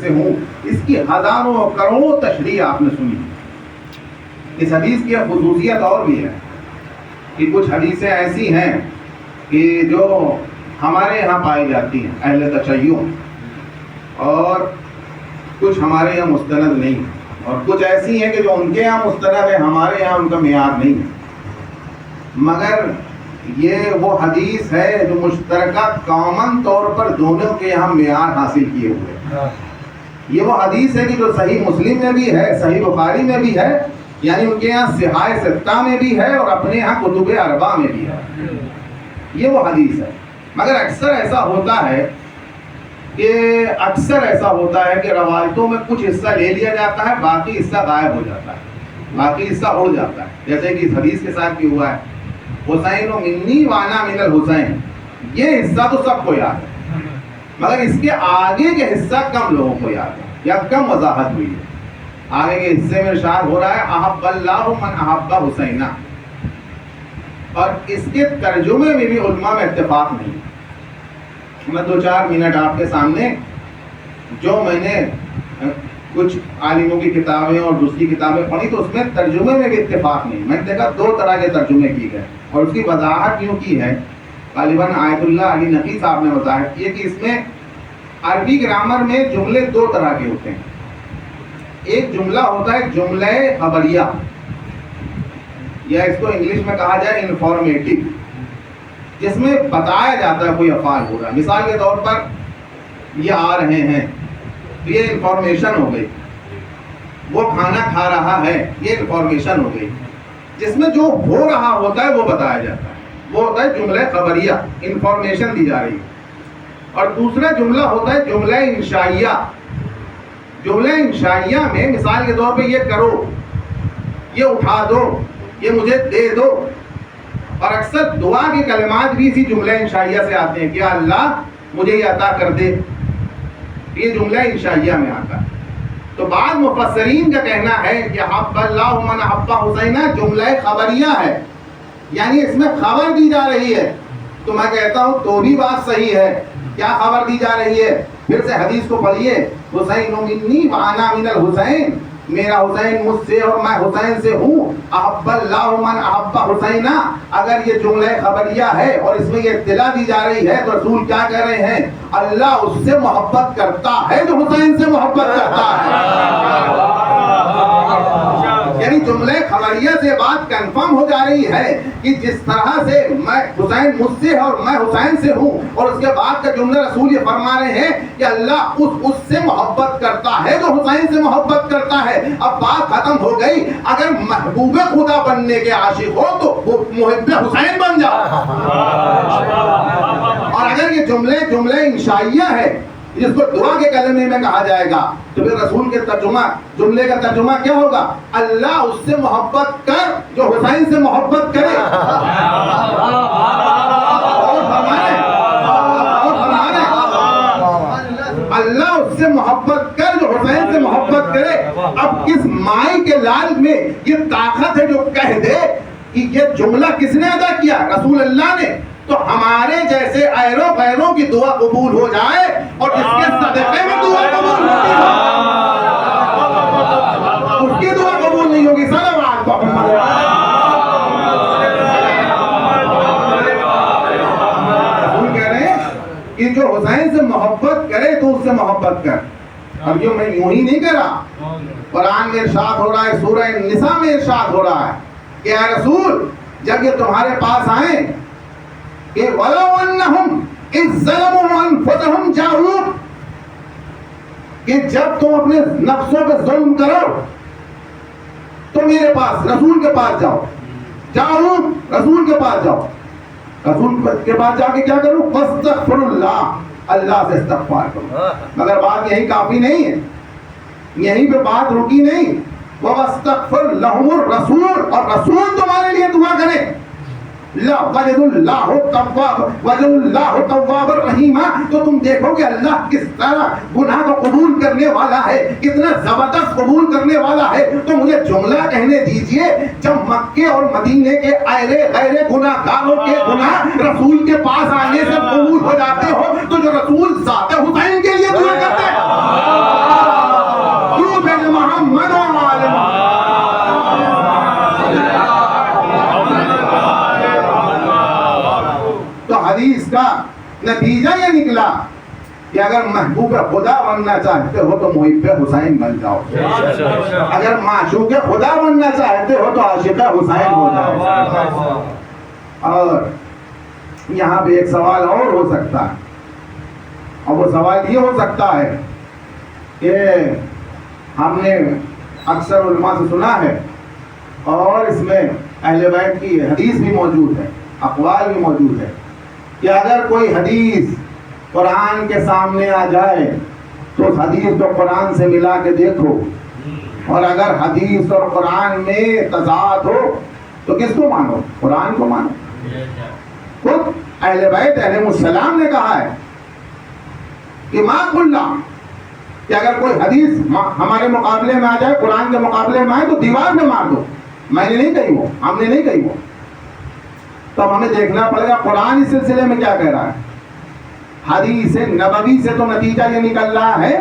سے ہوں. اس کی ہزاروں اور کروڑوں تشریح آپ نے سنی. اس حدیث کی خصوصیت اور بھی ہے کہ کچھ حدیثیں ایسی ہیں کہ جو ہمارے یہاں پائی جاتی ہیں اہل تشیع، اور کچھ ہمارے یہاں مستند نہیں، اور کچھ ایسی ہیں کہ جو ان کے یہاں مستند ہے، ہمارے یہاں ان کا معیار نہیں ہے. مگر یہ وہ حدیث ہے جو مشترکہ کامن طور پر دونوں کے یہاں معیار حاصل کیے ہوئے. یہ وہ حدیث ہے کہ جو صحیح مسلم میں بھی ہے، صحیح بخاری میں بھی ہے، یعنی ان کے یہاں صحاح ستہ میں بھی ہے، اور اپنے یہاں کتب اربعہ میں بھی ہے. یہ وہ حدیث ہے. مگر اکثر ایسا ہوتا ہے کہ روایتوں میں کچھ حصہ لے لیا جاتا ہے، باقی حصہ غائب ہو جاتا ہے، باقی حصہ اڑ جاتا ہے. جیسے کہ اس حدیث کے ساتھ بھی ہوا ہے، حسین و منی وانا من الحسین. یہ حصہ تو سب کو یاد ہے، مگر اس کے آگے کے حصہ کم لوگوں کو یاد ہے یا کم وضاحت ہوئی ہے. آگے کے حصے میں ارشاد ہو رہا ہے احب اللہ من احب حسینہ، اور اس کے ترجمے میں بھی علماء میں اتفاق نہیں. میں 2-4 منٹ آپ کے سامنے جو میں نے کچھ عالموں کی کتابیں اور دوسری کتابیں پڑھی تو اس میں ترجمے میں بھی اتفاق نہیں. میں نے دیکھا 2 طرح کے ترجمے کی گئے، اور اس کی وضاحت یوں کی ہے، غالباً آیت اللہ علی نقی صاحب نے وضاحت کی ہے کہ اس میں عربی گرامر میں جملے 2 طرح کے ہوتے ہیں. ایک جملہ ہوتا ہے جملہ خبریہ، یا اس کو انگلش میں کہا جائے انفارمیٹو، جس میں بتایا جاتا ہے کوئی افعال ہو رہا ہے. مثال کے طور پر یہ آ رہے ہیں، یہ انفارمیشن ہو گئی. وہ کھانا کھا رہا ہے، یہ انفارمیشن ہو گئی. جس میں جو ہو رہا ہوتا ہے وہ بتایا جاتا ہے، وہ ہوتا ہے جملہ خبریہ، انفارمیشن دی جا رہی ہے. اور دوسرا جملہ ہوتا ہے جملہ انشائیہ. جملہ انشائیہ میں مثال کے طور پہ یہ کرو، یہ اٹھا دو، یہ مجھے دے دو. اور اکثر دعا کے کلمات بھی اسی جملہ انشائیہ سے آتے ہیں کہ اللہ مجھے یہ عطا کر دے. یہ جملہ انشائیہ میں آتا ہے. تو بعض مفسرین کا کہنا ہے کہ حب اللہ من حب حسینہ جملہ خبریہ ہے، یعنی اس میں خبر دی جا رہی ہے. تو میں کہتا ہوں تو بھی بات صحیح ہے. کیا خبر دی جا رہی ہے؟ پھر سے حدیث کو پڑھیے، حسین منی وانا من الحسین، میرا حسین مجھ سے اور میں حسین سے ہوں. احب اللہ من احب حسینہ، اگر یہ جملہ خبریہ ہے اور اس میں یہ اطلاع دی جا رہی ہے تو رسول کیا کہہ رہے ہیں؟ اللہ اس سے محبت کرتا ہے جو حسین سے محبت کرتا ہے. یعنی جملہ خبریہ سے بات کنفرم ہو جا رہی ہے کہ جس طرح سے میں حسین مجھ سے اور میں حسین سے ہوں، اور اس کے بعد کا جملہ رسول یہ فرما رہے ہیں کہ اللہ اس سے محبت کرتا ہے جو حسین سے محبت کرتا ہے. اب بات ختم ہو گئی. اگر محبوب خدا بننے کے عاشق ہو تو وہ محب حسین بن جاؤ. اور اگر یہ جملہ انشائیہ ہے جس کو دعا کے کلمے میں کہا جائے گا تو پھر رسول کے جملے کا ترجمہ کیا ہوگا؟ اللہ اس سے محبت کر جو حسین سے محبت کرے. اللہ اس سے محبت کر جو حسین سے محبت کرے. اب کس مائی کے لال میں یہ طاقت ہے جو کہہ دے کہ یہ جملہ کس نے ادا کیا؟ رسول اللہ نے. تو ہمارے جیسے ایروں غیروں کی دعا قبول ہو جائے، اور جس کے صدقے میں دعا قبول ہوتی ہے اس کی دعا قبول نہیں ہوگی. صلوات محمد. رسول کہہ رہے ہیں کہ جو حسین سے محبت کرے تو اس سے محبت کر. اب جو میں یوں ہی نہیں کر رہا، قرآن میں ارشاد ہو رہا ہے، سورہ النساء میں ارشاد ہو رہا ہے کہ اے رسول جب یہ تمہارے پاس آئیں کہ وَلَوْ أَنَّهُمْ إِذْ ظَلَمُوا أَنفُسَهُمْ جَاءُوكَ، کہ جب تم اپنے نفسوں پہ ظلم کرو تو میرے پاس رسول کے پاس جاؤ. جاؤ رسول کے پاس جاؤ. رسول کے پاس جا کے کیا کرو؟ فَاسْتَغْفِرُ اللَّهَ، اللہ سے استغفار کرو. مگر بات یہی کافی نہیں ہے، یہیں پہ بات رکی نہیں. وَاسْتَغْفِرْ لَهُمُ الرَّسُولُ، اور رسول تمہارے لیے دعا کرے. وَجَدُ اللَّهُ تَوَّابًا رَحِيمًا. تو تم دیکھو کہ اللہ کس طرح گناہ کو قبول کرنے والا ہے، کتنا زبردست قبول کرنے والا ہے. تو مجھے جملہ کہنے دیجئے، جب مکے اور مدینے کے غیر گناہ گاروں کے گناہ رسول کے پاس آنے سے قبول ہو جاتے ہو، تو جو رسول ذات حسین کے لیے دعا کرتے ہیں نتیجہ یہ نکلا کہ اگر محبوب خدا بننا چاہتے ہو تو محب حسین بن جاؤ، اگر معشوق خدا بننا چاہتے ہو تو عاشق حسین ہو جاؤ۔ اور یہاں پہ ایک سوال اور ہو سکتا ہے، اور وہ سوال یہ ہو سکتا ہے کہ ہم نے اکثر علماء سے سنا ہے، اور اس میں اہل بیت کی حدیث بھی موجود ہے، اقوال بھی موجود ہے، کہ اگر کوئی حدیث قرآن کے سامنے آ جائے تو اس حدیث کو قرآن سے ملا کے دیکھو، اور اگر حدیث اور قرآن میں تضاد ہو تو کس کو مانو؟ قرآن کو مانو۔ خود اہل بیت علیہ السلام نے کہا ہے کہ ما قلنا، کہ اگر کوئی حدیث ہمارے مقابلے میں آ جائے، قرآن کے مقابلے میں آئے تو دیوار میں مار دو، میں نے نہیں کہی وہ، ہم نے نہیں کہی وہ۔ تو ہمیں دیکھنا پڑے گا قرآن اس سلسلے میں کیا کہہ رہا ہے۔ حدیث نبوی سے تو نتیجہ یہ نکل رہا ہے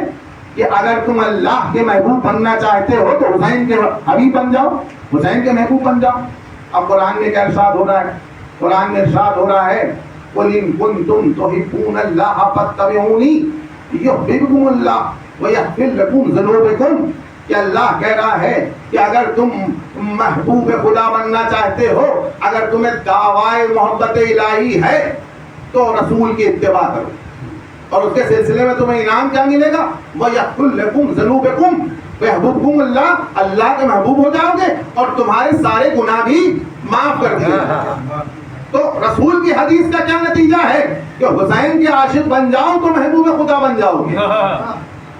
کہ اگر تم اللہ کے محبوب بننا چاہتے ہو تو حسین کے حبیب بن جاؤ، حسین کے محبوب بن جاؤ۔ اب قرآن میں کیا ارشاد ہو رہا ہے؟ قرآن میں ارشاد ہو رہا ہے قُلْ إِن كُنتُمْ تُحِبُّونَ اللَّهَ فَاتَّبِعُونِي يُحْبِبْكُمُ اللَّهُ وَيَغْفِرْ لَكُمْ ذُنُوبَكُمْ، کہ اللہ کہہ رہا ہے کہ اگر تم محبوب خدا بننا چاہتے ہو، اگر تمہیں دعوائے محبت الہی ہے تو رسول کی اتباع کرو، اور اس کے سلسلے میں تمہیں انعام کیا ملے گا؟ وَيَغْفِرْ لَكُمْ ذُنُوبَكُمْ وَيَحْبُبْكُمُ اللَّهُ، اللہ کے محبوب ہو جاؤ گے اور تمہارے سارے گناہ بھی معاف کر دیے۔ تو رسول کی حدیث کا کیا نتیجہ ہے کہ حسین کے عاشق بن جاؤ تو محبوب خدا بن جاؤ گے،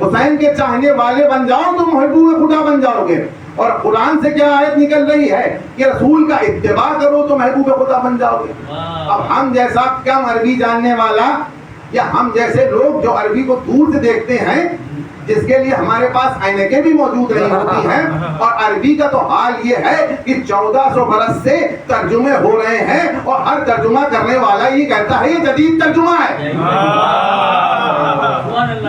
حسین کے چاہنے والے بن جاؤ تو محبوب خدا بن جاؤ گے۔ اور قرآن سے کیا آیت نکل رہی ہے کہ رسول کا اتباع کرو تو محبوب خدا بن جاؤ گے۔ اب ہم جیسا کم عربی جاننے والا، یا ہم جیسے لوگ جو عربی کو دور سے دیکھتے ہیں، جس کے لیے ہمارے پاس عینکیں بھی موجود نہیں ہوتی ہیں، اور عربی کا تو حال یہ ہے کہ 1400 برس سے ترجمے ہو رہے ہیں، اور ہر ترجمہ کرنے والا یہ کہتا ہے یہ جدید ترجمہ ہے۔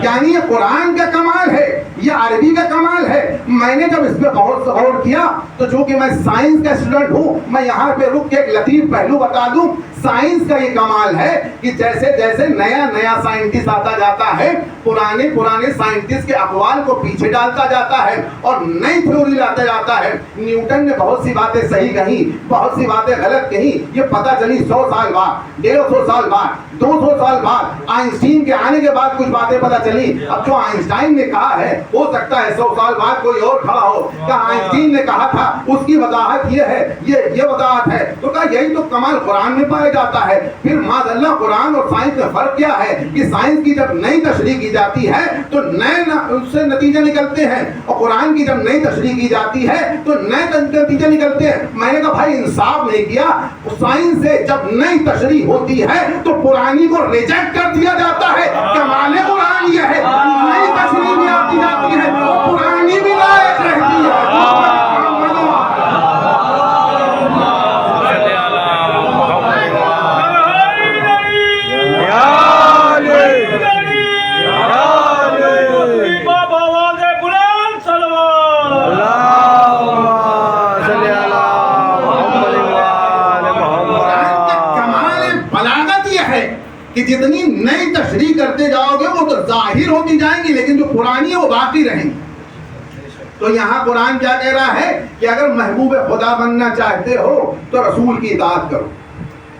یعنی یہ قرآن کا کمال ہے، یہ عربی کا کمال ہے۔ میں نے جب اس پہ غور کیا تو چونکہ میں سائنس کا اسٹوڈنٹ ہوں، میں یہاں پہ رک کے ایک لطیف پہلو بتا دوں۔ سائنس کا یہ کمال ہے کہ جیسے جیسے نیا نیا سائنٹسٹ آتا جاتا ہے، پرانے سائنٹسٹ کے اقوال کو پیچھے ڈالتا جاتا ہے اور نئی تھیوری لاتا جاتا ہے۔ نیوٹن نے بہت سی باتیں صحیح کہیں، بہت سی باتیں غلط کہیں، یہ پتہ چلی 100 سال بعد، 150 سال بعد، 200 سال بعد۔ آئنسٹین کے آنے کے بعد کچھ باتیں پتہ چلی۔ اب جو آئنسٹائن نے کہا ہے ہو سکتا ہے 100 سال بعد کوئی اور کھڑا ہو کہ آئنسٹین نے کہا تھا، اس کی وضاحت یہ ہے، یہ وضاحت ہے۔ تو کہا یہی تو کمال قرآن میں پایا جاتا ہے۔ پھر معاذ اللہ قرآن اور سائنس میں فرق کیا ہے کہ سائنس کی جب نئی تشریح کی جاتی ہے تو نئے اس سے نتیجے نکلتے ہیں، اور قرآن کی جب نئی تشریح کی جاتی ہے تو نئے نتیجے نکلتے ہیں۔ میں نے کہا بھائی انصاف نہیں کیا، سائنس سے جب نئی تشریح ہوتی ہے تو پرانی کو ریجیکٹ کر دیا جاتا ہے۔ کمال قرآن یہ ہے، نئی تشریح بھی آتی جاتی ہے، پرانی بھی لائق رہتی ہے۔ کہ جتنی نئی تشریح کرتے جاؤ گے وہ تو ظاہر ہوتی جائیں گی، لیکن جو پرانی ہے وہ باقی رہیں گی۔ تو یہاں قرآن کیا کہہ رہا ہے کہ اگر محبوب خدا بننا چاہتے ہو تو رسول کی اطاعت کرو۔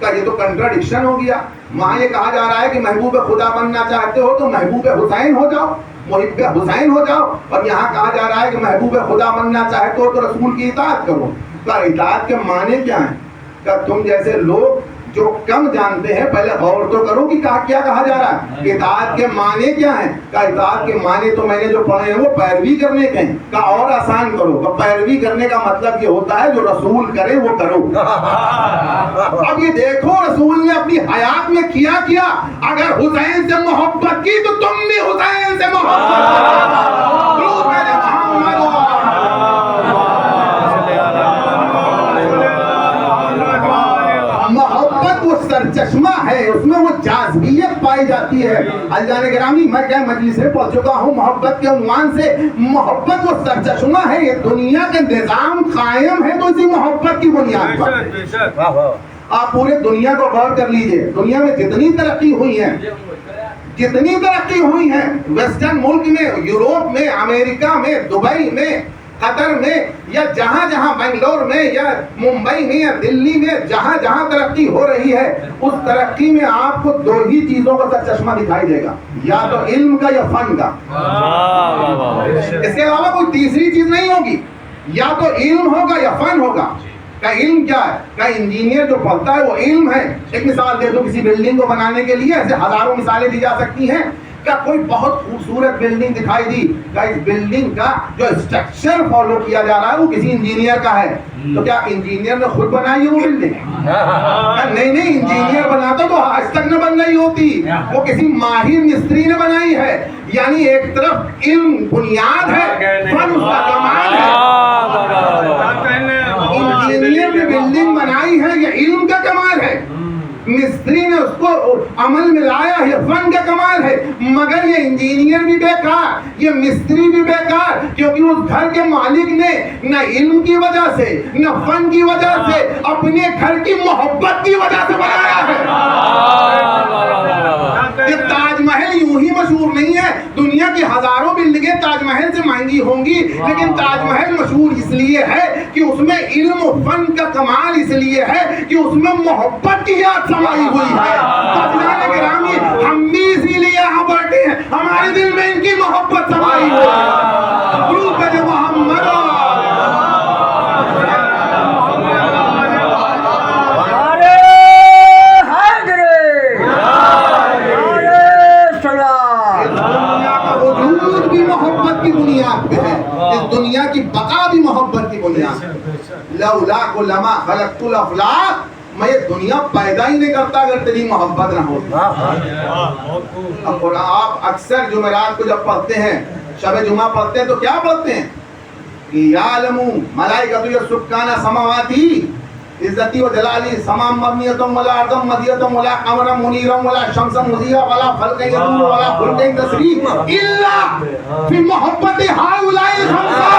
کہ یہ تو کنٹراڈکشن ہو گیا۔ وہاں یہ کہا جا رہا ہے کہ محبوب خدا بننا چاہتے ہو تو محبوب حسین ہو جاؤ، محب حسین ہو جاؤ، اور یہاں کہا جا رہا ہے کہ محبوب خدا بننا چاہتے ہو تو رسول کی اطاعت کرو۔ کہ اطاعت کے معنی کیا ہیں؟ کہ تم جیسے لوگ جو کم جانتے ہیں پہلے غور تو کرو کہ کیا کہا جا رہا ہے۔ اطاعت کے معنی کیا ہیں؟ کہ اطاعت کے معنی تو میں نے جو پڑھے ہیں وہ پیروی کرنے کے ہیں۔ کہ اور آسان کرو، کہ پیروی کرنے کا مطلب یہ ہوتا ہے جو رسول کرے وہ کرو۔ اب یہ دیکھو رسول نے اپنی حیات میں کیا اگر حسین سے محبت کی تو تم بھی حسین سے محبت کرو۔ سرچشمہ ہے، اس میں وہ جاذبیت پائی جاتی ہے۔ الجان گرامی، میں کیا مجلس سے پہنچ چکا ہوں محبت کے عنوان سے۔ محبت وہ سرچشمہ ہے، یہ دنیا کا نظام قائم ہے تو اسی محبت کی بنیاد پر۔ آپ پورے دنیا کو غور کر لیجئے، دنیا میں جتنی ترقی ہوئی ہیں، جتنی ترقی ہوئی ہیں ویسٹرن ملک میں، یوروپ میں، امریکہ میں، دبئی میں، قطر میں، یا جہاں جہاں بنگلور میں یا ممبئی میں یا دلی میں جہاں جہاں ترقی ہو رہی ہے، اس ترقی میں آپ کو دو ہی چیزوں کا چشمہ دکھائی دے گا، یا تو علم کا یا فن کا، اس کے علاوہ کوئی تیسری چیز نہیں ہوگی، یا تو علم ہوگا یا فن ہوگا۔ کا علم کیا ہے؟ کا انجینئر جو پڑھتا ہے وہ علم ہے۔ ایک مثال دے دو کسی بلڈنگ کو بنانے کے لیے، ایسے ہزاروں مثالیں دی جا سکتی ہیں۔ کیا کوئی بہت خوبصورت بلڈنگ دکھائی دی، کیا اس بلڈنگ کا جو اسٹرکچر فالو کیا جا رہا ہے وہ کسی انجینئر کا ہے؟ تو کیا انجینئر نے خود بنائی ہے وہ بلڈنگ؟ نہیں نہیں، انجینئر بناتا تو آج تک نہ بن رہی ہوتی، وہ کسی ماہر مستری نے بنائی ہے۔ یعنی ایک طرف علم بنیاد ہے، فن اس کا کمال ہے۔ انجینئر نے بلڈنگ بنائی ہے، یہ علم کا کمال ہے، مستری نے اس کو عمل میں لایا ہے، فن کا کمال ہے۔ مگر یہ انجینئر بھی بیکار، یہ مستری بھی بیکار، کیونکہ اس گھر کے مالک نے نہ علم کی وجہ سے نہ فن کی وجہ سے اپنے گھر کی محبت کی وجہ سے بنایا ہے۔ یہ تاج محل یوں ہی مشہور نہیں ہے، دنیا کی ہزاروں بلڈنگیں تاج محل سے مہنگی ہوں گی، لیکن تاج محل مشہور اس لیے ہے کہ اس میں علم و فن کا کمال اس لیے ہے کہ اس میں محبت کی یاد سمائی ہوئی ہے۔ تاجدار گرامی، ہم بھی اسی لیے یہاں بیٹھے ہیں، ہمارے دل میں ان کی محبت سمائی ہوئی ہے۔ روح جو محمد دنیا کی بقا بھی محبت کی بنیاد ہے۔ لولا لما خلقت الافلاک، میں یہ دنیا پیدا ہی نہیں کرتا اگر تیری محبت نہ ہوتی۔ اب آپ اکثر جمعرات کو جب پڑھتے ہیں، شب جمعہ پڑھتے ہیں تو کیا پڑھتے ہیں؟ یعلم ملائکۃ یسکان السماواتی، عزتی و جلالی سمام مبنیتم ولا ارضم مدیتم ولا قمرم منیرم ولا شمس مضیہ ولا خلق یدور ولا خلق تصریف الا فی محبت ہؤلاء الخمسہ۔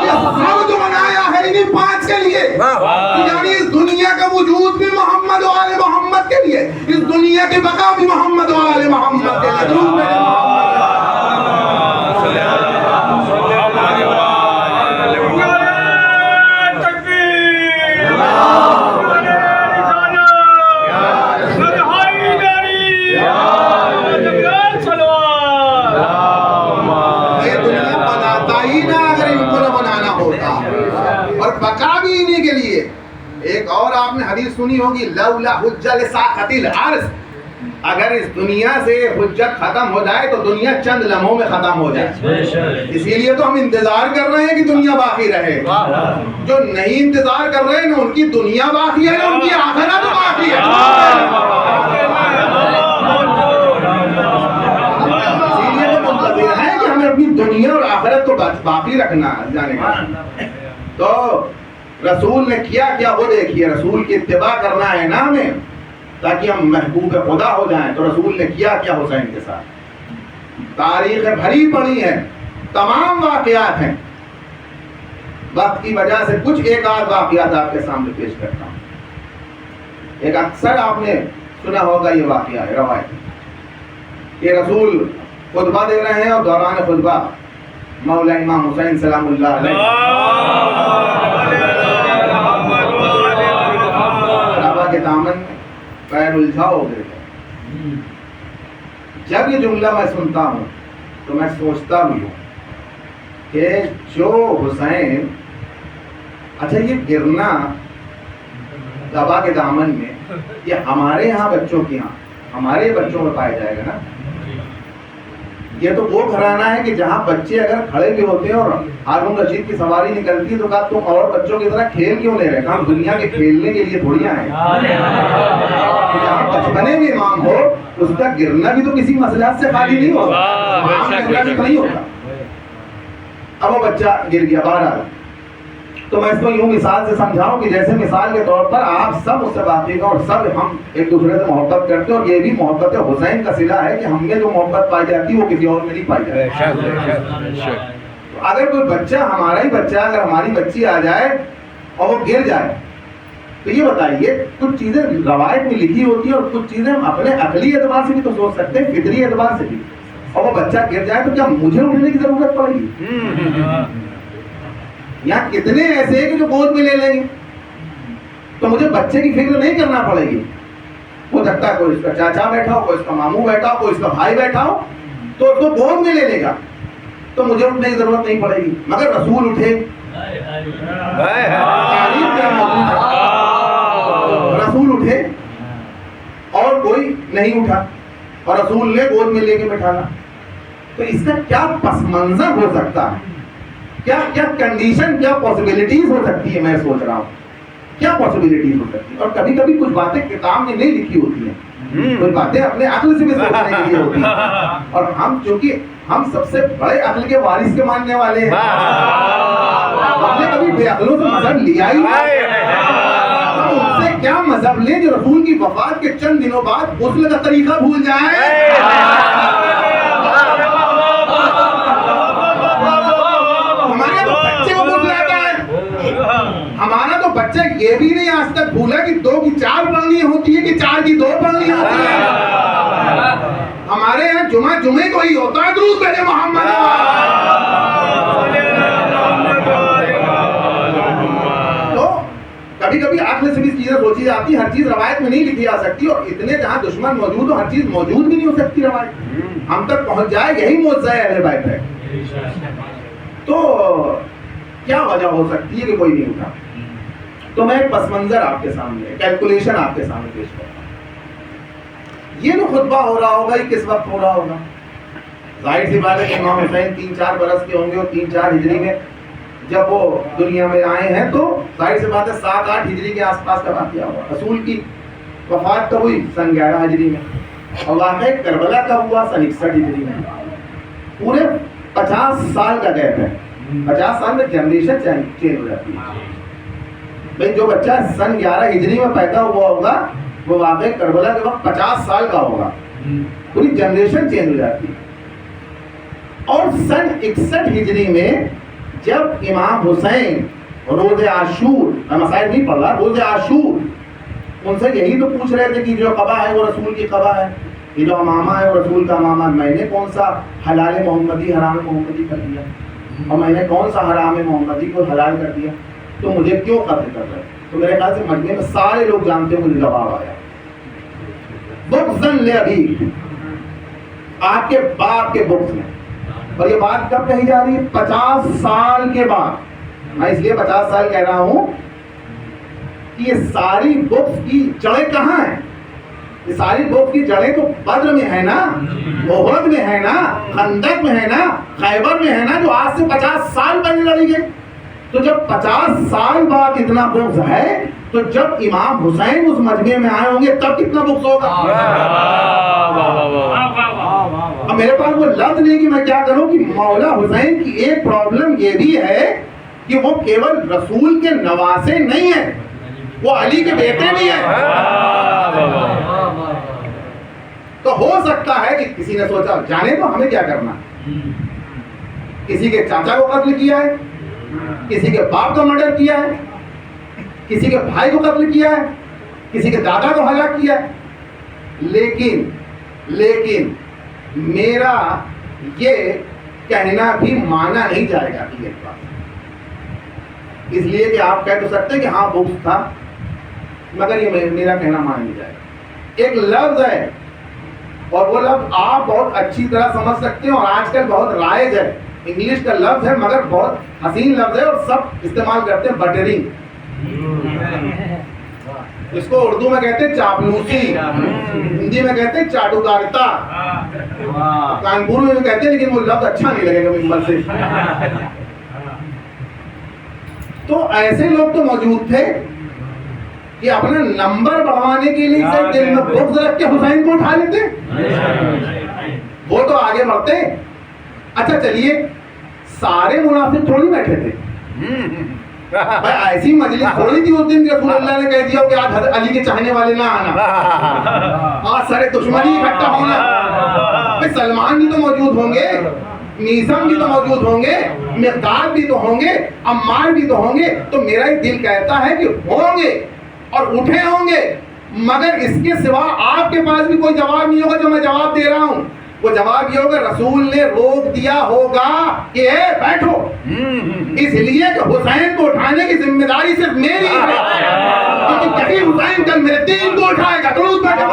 یہ سب جو بنایا ہے انہیں پانچ کے لیے، یعنی اس دنیا کا وجود بھی محمد و آل محمد کے لیے، اس دنیا کی بقا بھی محمد و آل محمد کے لیے۔ ایک اور آپ نے حدیث سنی ہوگی، لولا حجہ لساقط الارض، اگر اس دنیا سے حجت ختم ہو جائے تو دنیا چند لمحوں میں ختم ہو جائے۔ اسی لیے تو ہم انتظار کر رہے ہیں کہ دنیا باقی رہے۔ جو نہیں انتظار کر رہے ہیں نہ ان کی دنیا باقی ہے نہ ان کی آخرت باقی ہے۔ اسی لیے تو منتظر ہے کہ ہمیں اپنی دنیا اور آخرت کو باقی رکھنا جانے کا۔ تو رسول نے کیا کیا وہ دیکھیے، رسول کی اتباع کرنا ہے نا ہمیں تاکہ ہم محبوب خدا ہو جائیں۔ تو رسول نے کیا کیا حسین کے ساتھ، تاریخ بھری پڑی ہے، تمام واقعات ہیں۔ وقت کی وجہ سے کچھ ایک آدھ واقعات آپ کے سامنے پیش کرتا ہوں۔ ایک اکثر آپ نے سنا ہوگا یہ واقعہ ہے، روایت کہ رسول خطبہ دے رہے ہیں اور دوران خطبہ مولا امام حسین سلام اللہ علیہ کے دامن میں پیر الجھا ہو گئے تھے۔ جب یہ جملہ میں سنتا ہوں تو میں سوچتا بھی ہوں کہ جو حسین، اچھا یہ گرنا دبا کے دامن میں، یہ ہمارے ہاں بچوں کے ہاں، ہمارے بچوں میں پایا جائے گا نا۔ یہ تو وہ گھرانہ ہے کہ جہاں بچے اگر کھڑے بھی ہوتے ہیں اور ہارون رشید کی سواری نکلتی ہے تو کہا تم اور بچوں کی طرح کھیل کیوں لے رہے ہیں؟ ہم دنیا کے کھیلنے کے لیے تھوڑی آئے ہیں۔ جہاں بچپنے میں امام ہو اس کا گرنا بھی تو کسی مصلحت سے خالی نہیں ہوگا۔ اب وہ بچہ گر گیا باہر۔ تو میں اس کو یوں مثال سے سمجھاؤں کہ جیسے مثال کے طور پر آپ سب اس سے واقف ہیں اور سب ہم ایک دوسرے سے محبت کرتے ہیں، اور یہ بھی محبت حسین کا صلہ ہے کہ ہم میں جو محبت پائی جاتی ہے وہ کسی اور میں نہیں پائی جاتی۔ اگر کوئی بچہ، ہمارا ہی بچہ، اگر ہماری بچی آ جائے اور وہ گر جائے تو یہ بتائیے کچھ چیزیں روایت میں لکھی ہوتی ہیں اور کچھ چیزیں ہم اپنے عقلی اعتبار سے بھی تو سوچ سکتے ہیں, فطری اعتبار سے بھی. اور وہ بچہ گر جائے تو کیا مجھے اٹھنے کی ضرورت پڑے گی؟ یہاں کتنے ایسے ہیں کہ جو گود میں لے لیں گے, تو مجھے بچے کی فکر نہیں کرنا پڑے گی. ہو سکتا ہے کوئی اس کا چاچا بیٹھا ہو, کوئی اس کا ماموں بیٹھا ہو, کوئی اس کا بھائی بیٹھا ہو, تو اس کو گود میں لے لے گا, تو مجھے اٹھنے کی ضرورت نہیں پڑے گی. مگر رسول اٹھے, رسول اٹھے اور کوئی نہیں اٹھا, اور رسول نے گود میں لے کے بٹھانا. تو اس کا کیا پس منظر ہو سکتا ہے, کیا کیا کنڈیشن, کیا پاسبلٹیز ہو سکتی ہے. میں سوچ رہا ہوں کیا پاسبلٹیز ہو سکتی ہے. اور کبھی کبھی کچھ باتیں کتاب میں نہیں لکھی ہوتی ہیں, کچھ باتیں اپنے عقل سے بھی سوچنے کے لیے ہوتی ہیں. اور ہم چونکہ ہم سب سے بڑے عقل کے وارث کے ماننے والے ہیں, ہم نے کبھی بے عقلوں سے مذہب لیا ہی نہیں. ہم ان سے کیا مذہب لیں جو رسول کی وفات کے چند دنوں بعد غسل کا طریقہ بھول جائیں. ہمارے تو بچے کو بھول جاتا ہے. ہمارا تو بچہ یہ بھی نہیں آج تک بھولا کہ 2 کی 4 پڑھنی ہوتی ہے کہ 4 کی 2 پڑھنی ہوتی ہے. ہمارے یہاں جمعے کو ہی ہوتا ہے درود بھیجے محمد. تو کبھی کبھی عقل سے بھی چیزیں سوچی جاتی, ہر چیز روایت میں نہیں لکھی جا سکتی, اور اتنے جہاں دشمن موجود ہو ہر چیز موجود بھی نہیں ہو سکتی. روایت ہم تک پہنچ جائے یہی معجزہ ہے اہل بیت ہے. تو کیا وجہ ہو سکتی ہے کہ کوئی نہیں اٹھا؟ تو میں ایک پس منظر آپ کے سامنے, کیلکولیشن آپ کے سامنے پیش کرتا ہوں. یہ جو خطبہ ہو رہا ہوگا یہ کس وقت ہو رہا ہوگا؟ ظاہر سی بات ہے کہ امام حسین 3-4 برس کے ہوں گے, اور 3-4 ہجری میں جب وہ دنیا میں آئے ہیں, تو ظاہر سی بات ہے 7-8 ہجری کے آس پاس کا واقعہ ہوا. رسول کی وفات کب ہوئی؟ سن 11 ہجری میں, اور واقعہ کربلا کب ہوا؟ سن 61 ہجری میں. پورے 50 سال کا گیپ ہے. 50 سال میں جنریشن چینج ہو جاتی ہے. بھائی جو بچہ سن 11 ہجری میں پیدا ہوا ہوگا وہ واقع کربلا کے وقت 50 سال کا ہوگا. پوری جنریشن چینج ہو جاتی ہے. اور سن 61 ہجری میں جب امام حسین روز عاشور, میں مسائل نہیں پڑھ رہا, روز عاشور, ان سے یہی تو پوچھ رہے تھے کہ جو قبا ہے وہ رسول کی قبا ہے, یہ جو امامہ ہے وہ رسول کا امامہ, میں نے کون سا حلال محمدی حرام محمدی کر دیا, اور میں نے کون سا حرام محمدی کو حلال کر دیا, تو مجھے کیوں قتل کر رہے؟ تو میرے خیال سے مجمع میں سارے لوگ جانتے ہیں. مجھے جواب آیا بغضاً لأبیک, آپ کے باپ کے بغض میں. اور یہ بات کب کہی جا رہی ہے؟ 50 سال کے بعد. میں اس لیے 50 سال کہہ رہا ہوں کہ یہ ساری بغض کی جڑیں کہاں ہیں؟ یہ ساری بغض کی جڑیں تو بدر میں ہے نا, احد میں ہے نا, خندق میں ہے نا, خیبر میں ہے نا, جو آج سے 50 سال پہلے لڑی گئی. تو جب 50 سال بعد اتنا بغض ہے, تو جب امام حسین اس مجمع میں آئے ہوں گے تب کتنا بغض ہوگا. اب میرے پاس وہ لفظ نہیں کہ میں کیا کروں, کہ مولا حسین کی ایک پرابلم یہ بھی ہے کہ وہ کیول رسول کے نواسے نہیں ہیں, وہ علی کے بیٹے بھی ہیں. تو ہو سکتا ہے کہ کسی نے سوچا جانے تو ہمیں کیا کرنا, کسی کے چاچا کو قتل کیا ہے, کسی کے باپ کا مرڈر کیا ہے, کسی کے بھائی کو قتل کیا ہے, کسی کے دادا کو ہلاک کیا ہے. لیکن میرا یہ کہنا بھی مانا نہیں جائے گا کہ ایک بات, اس لیے کہ آپ کہہ تو سکتے ہیں کہ ہاں بغض تھا, مگر یہ میرا کہنا مانا نہیں جائے گا. ایک لفظ ہے, اور وہ لفظ آپ بہت اچھی طرح سمجھ سکتے ہیں, اور آج کل بہت رائج ہے. انگلش کا لفظ ہے مگر بہت حسین لفظ ہے, اور سب استعمال کرتے ہیں, بٹرنگ. اس کو اردو میں کہتے ہیں چاپلوسی, ہندی میں کہتے ہیں چاٹوکارتا, کانپور میں بھی کہتے ہیں, لیکن وہ لفظ اچھا نہیں لگے گا ممبر سے. تو ایسے لوگ تو موجود تھے کہ اپنا نمبر بڑھوانے کے لیے دل میں بغض رکھ کے حسین کو اٹھا لیتے. وہ تو آگے بڑھتے. اچھا چلیے, سارے منافق تھوڑی بیٹھے تھے, ایسی مجلس تھوڑی تھی اس دن کہ رسول اللہ نے کہہ دیا کہ آج حضرت علی کے چاہنے والے نہ آنا, آج سارے دشمنی اکٹھا ہونا. سلمان بھی تو موجود ہوں گے, نیسم بھی تو موجود ہوں گے, مقداد بھی تو ہوں گے, عمار بھی تو ہوں گے. تو میرا ہی دل کہتا ہے کہ ہوں گے, اور اٹھے ہوں گے، مگر اس کے سوا آپ کے پاس بھی کوئی جواب نہیں ہوگا جو میں جواب دے رہا ہوں. وہ جواب یہ ہوگا رسول نے روک دیا ہوگا کہ اے بیٹھو، اس لیے کہ حسین کو اٹھانے کی ذمہ داری صرف میری ہے، کیونکہ کبھی حسین کل میرے دین کو اٹھائے گا. درود پڑھیں.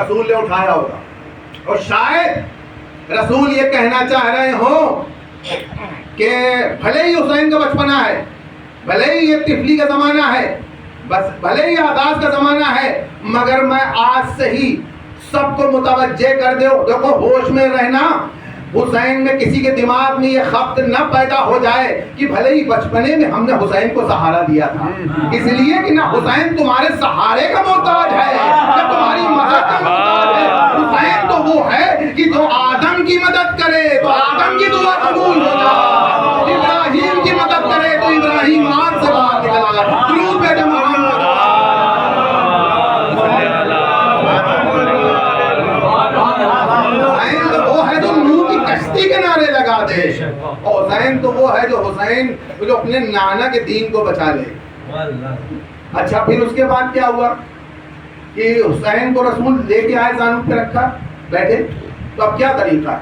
رسول نے اٹھایا ہوگا. اور شاید رسول یہ کہنا چاہ رہے ہوں کہ بھلے ہی حسین کا بچپنا ہے، بھلے ہی یہ طفلی کا زمانہ ہے، بس بھلے ہی آغاز کا زمانہ ہے، مگر میں آج سے ہی سب کو متوجہ کر دو. دیکھو ہوش میں رہنا، حسین میں کسی کے دماغ میں یہ خبر نہ پیدا ہو جائے کہ بھلے ہی بچپنے میں ہم نے حسین کو سہارا دیا تھا، اس لیے کہ نہ حسین تمہارے سہارے کا محتاج ہے نہ تمہاری مدد کا محتاج ہے. حسین تو وہ ہے کہ جو آدم کی مدد کرے تو آدم کی دعا قبول ہو جائے، ابراہیم کی مدد کرے تو ابراہیم آگ سے باہر نکل آئے. درود پہ محمد. کشتی کے نعرے لگا دے. اور حسین تو وہ ہے جو اپنے نانا کے دین کو بچا لے. اچھا پھر اس کے بعد کیا ہوا کہ حسین کو رسول لے کے آئے، زانو پہ رکھا، بیٹھے. تو اب کیا طریقہ ہے؟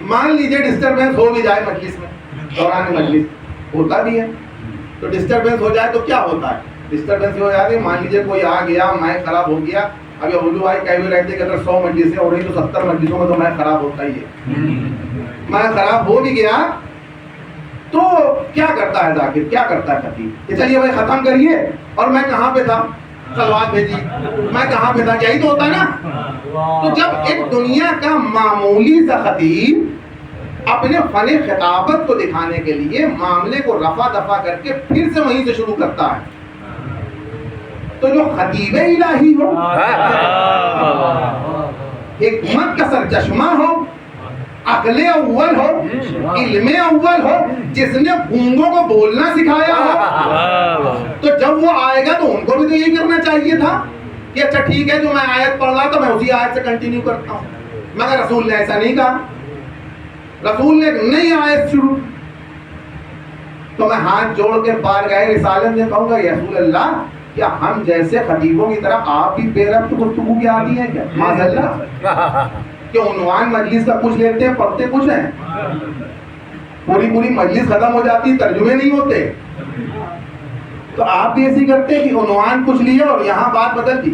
مان لیجئے ڈسٹربنس ہو بھی جائے مجلس میں، دوران مجلس ہوتا بھی ہے، تو ڈسٹربنس ہو جائے تو کیا ہوتا ہے؟ ڈسٹربنس ہو جاتی ہے. مان لیجئے کوئی آ گیا، مائک خراب ہو گیا. ابھی اردو بھائی کہہ بھی رہتے کہ اگر 100 مجلسیں ہو رہی تو 70 مجلسوں میں تو میں خراب ہوتا ہی ہے. میں خراب ہو بھی گیا تو کیا کرتا ہے ذاکر، کیا کرتا ہے خطیب کہ چلیے بھائی ختم کریے، اور میں کہاں پہ تھا، سلوات بھیجی، میں کہاں پہ تھا، یہی تو ہوتا ہے نا. تو جب ایک دنیا کا معمولی سا خطیب اپنے فن خطابت کو دکھانے کے لیے معاملے کو رفع دفع کر کے پھر سے وہیں سے شروع کرتا ہے، تو جو خطیب الہی ہو، حکمت کا سرچشمہ ہو، عقل اول ہو، علم اول ہو، جس نے گونگوں کو بولنا سکھایا ہو، تو جب وہ آئے گا تو ان کو بھی تو یہی کرنا چاہیے تھا کہ اچھا ٹھیک ہے جو میں آیت پڑھ رہا تھا میں اسی آیت سے کنٹینیو کرتا ہوں. مگر رسول نے ایسا نہیں کہا. رسول نے ایک نئی آیت شروع. تو میں ہاتھ جوڑ کے بارگاہ رسالت میں کہوں گا یا رسول اللہ، کیا ہم جیسے خطیبوں کی طرح آپ بھی بے ربط گفتگو کے عادی ہیں کیا؟ معاذ اللہ. کہ عنوان مجلس کا کچھ لیتے ہیں، پڑھتے کچھ ہیں، پوری مجلس ختم ہو جاتی، ترجمے نہیں ہوتے. تو آپ بھی ایسی کرتے کہ عنوان کچھ لیا اور یہاں بات بدل دی.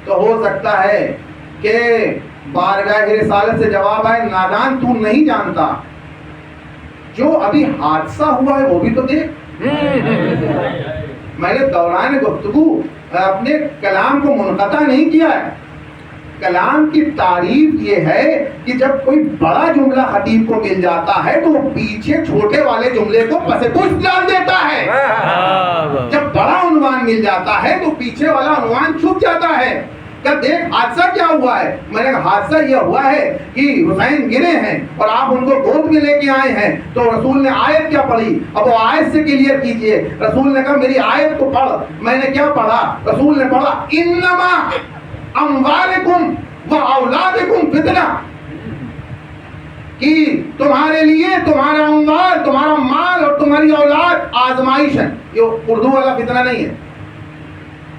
تو ہو سکتا ہے کہ بارگاہ رسالت سے جواب آئے نادان تو نہیں جانتا، جو ابھی حادثہ ہوا ہے وہ بھی تو دیکھ. میں نے دوران گفتگو اپنے کلام کو منقطع نہیں کیا ہے. کلام کی تعریف یہ ہے کہ جب کوئی بڑا جملہ خطیب کو مل جاتا ہے تو وہ پیچھے چھوٹے والے جملے کو پس پشت ڈال دیتا ہے. جب بڑا عنوان مل جاتا ہے تو پیچھے والا عنوان چھپ جاتا ہے. کہ دیکھ حادثہ کیا ہوا ہے. میں نے کہا حادثہ یہ ہوا ہے کہ حسین گرے ہیں اور آپ ان کو گود میں لے کے آئے ہیں. تو رسول نے آیت کیا پڑھی؟ اب وہ آیت سے کلیئر کیجئے. رسول نے کہا میری آیت کو پڑھ. میں نے کیا پڑھا؟ رسول نے پڑھا انما اموالکم و اولادکم فتنہ، کہ تمہارے لیے تمہارا اموال، تمہارا مال اور تمہاری اولاد آزمائش ہے. یہ اردو والا فتنہ نہیں ہے،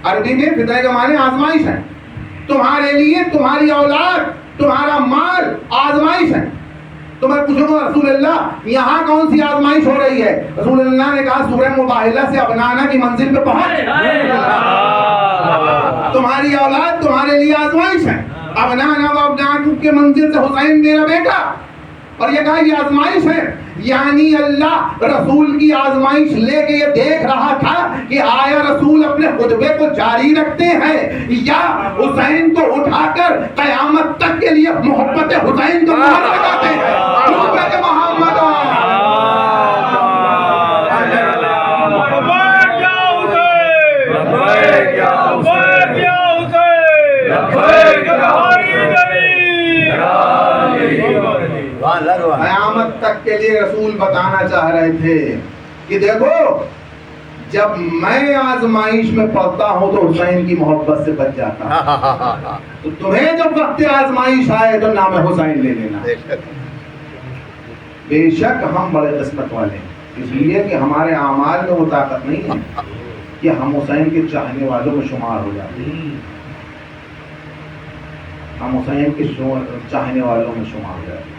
عربی میں فتنہ کا معنی آزمائش ہے. تمہارے لیے تمہاری اولاد، تمہارا مال آزمائش ہے. تو میں پوچھوں گا رسول اللہ یہاں کون سی آزمائش ہو رہی ہے؟ رسول اللہ نے کہا سورہ مباہلہ سے ابنانا کی منزل پہ پہنچ. تمہاری اولاد تمہارے لیے آزمائش ہے. ابنانا و ابناکم کے منزل سے حسین میرا بیٹا، اور یہ کہا یہ آزمائش ہے. یعنی اللہ رسول کی آزمائش لے کے یہ دیکھ رہا تھا کہ آیا رسول اپنے خطبے کو جاری رکھتے ہیں یا حسین کو اٹھا کر قیامت تک کے لیے محبت حسین کو مہر لگاتے ہیں. محبت محمد قیامت تک کے لیے رسول بتانا چاہ رہے تھے کہ دیکھو جب میں آزمائش میں پڑتا ہوں تو حسین کی محبت سے بچ جاتا ہوں. تو تمہیں جب وقت آزمائش آئے تو نام حسین لے لینا. بے شک ہم بڑے قسمت والے ہیں، اس لیے کہ ہمارے اعمال میں وہ طاقت نہیں ہے کہ ہم حسین کے چاہنے والوں میں شمار ہو جاتے ہیں. ہم حسین کے چاہنے والوں میں شمار ہو جاتے ہیں.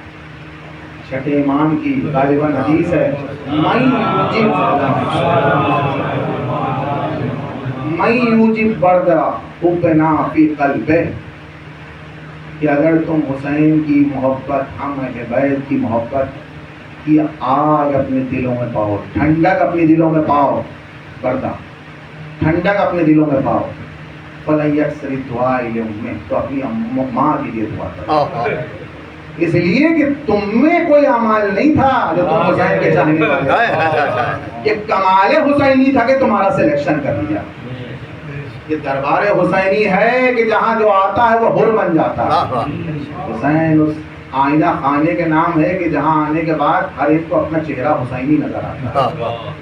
چھٹے امام کی غالباً حدیث ہے، میں یوجب بردا حبنا فی قلبہ، کہ اگر تم حسین کی محبت، ہم اہل بیت کی محبت کی آگ اپنے دلوں میں پاؤ، ٹھنڈک اپنے دلوں میں پاؤ، بردا ٹھنڈک اپنے دلوں میں پاؤ، فلن یکثر الدعاء لامہ، تو اپنی ماں کے لیے دعا کرو. اس لیے کہ تم میں کوئی اعمال نہیں تھا جو تم حسین کے چاہنے والے. یہ کمال حسینی تھا کہ تمہارا سلیکشن کر دیا. یہ دربار حسینی ہے کہ جہاں جو آتا ہے وہ حر بن جاتا ہے. حسین اس آئینہ خانے کے نام ہے کہ جہاں آنے کے بعد ہر ایک کو اپنا چہرہ حسینی نظر آتا ہے.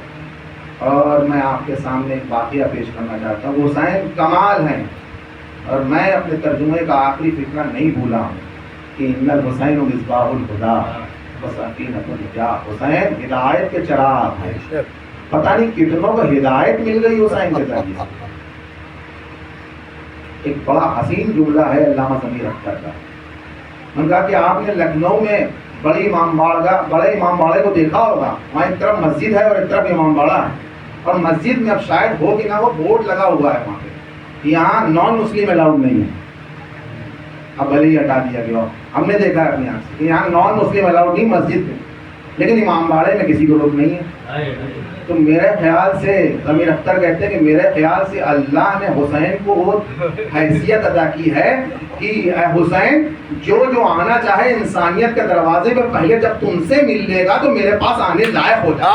اور میں آپ کے سامنے ایک واقعہ پیش کرنا چاہتا ہوں. حسین کمال ہیں، اور میں اپنے ترجمے کا آخری فکرہ نہیں بھولا ہوں کہ ان الحسین مصباح الہدیٰ وسکینۃ النجاۃ. حسین ہدایت کے چراغ ہیں. پتہ نہیں کتنوں کو ہدایت مل گئی حسین کے ذریعے. ایک بڑا حسین جملہ ہے علامہ ضمیر اختر کا. انہوں نے کہا کہ آپ نے لکھنؤ میں بڑے امام باڑے کو دیکھا ہوگا. وہاں ایک طرف مسجد ہے اور ایک طرف امام باڑہ ہے، اور مسجد میں اب شاید ہو کہ نہ وہ بورڈ لگا ہوا ہے وہاں پہ، یہاں نان مسلم الاؤڈ نہیں ہے. اب بھلے ہی ہٹا دیا گیا، ہم نے دیکھا ہے اپنی آنکھ سے کہ یہاں نان مسلم الاؤڈ نہیں مسجد میں، لیکن امام باڑے میں کسی کو روک نہیں ہے. تو میرے خیال سے ضمیر اختر کہتے ہیں کہ میرے خیال سے اللہ نے حسین کو وہ حیثیت ادا کی ہے کہ اے حسین، جو آنا چاہے انسانیت کے دروازے پہ پہلے جب تم سے مل لے گا تو میرے پاس آنے لائق ہو جائے.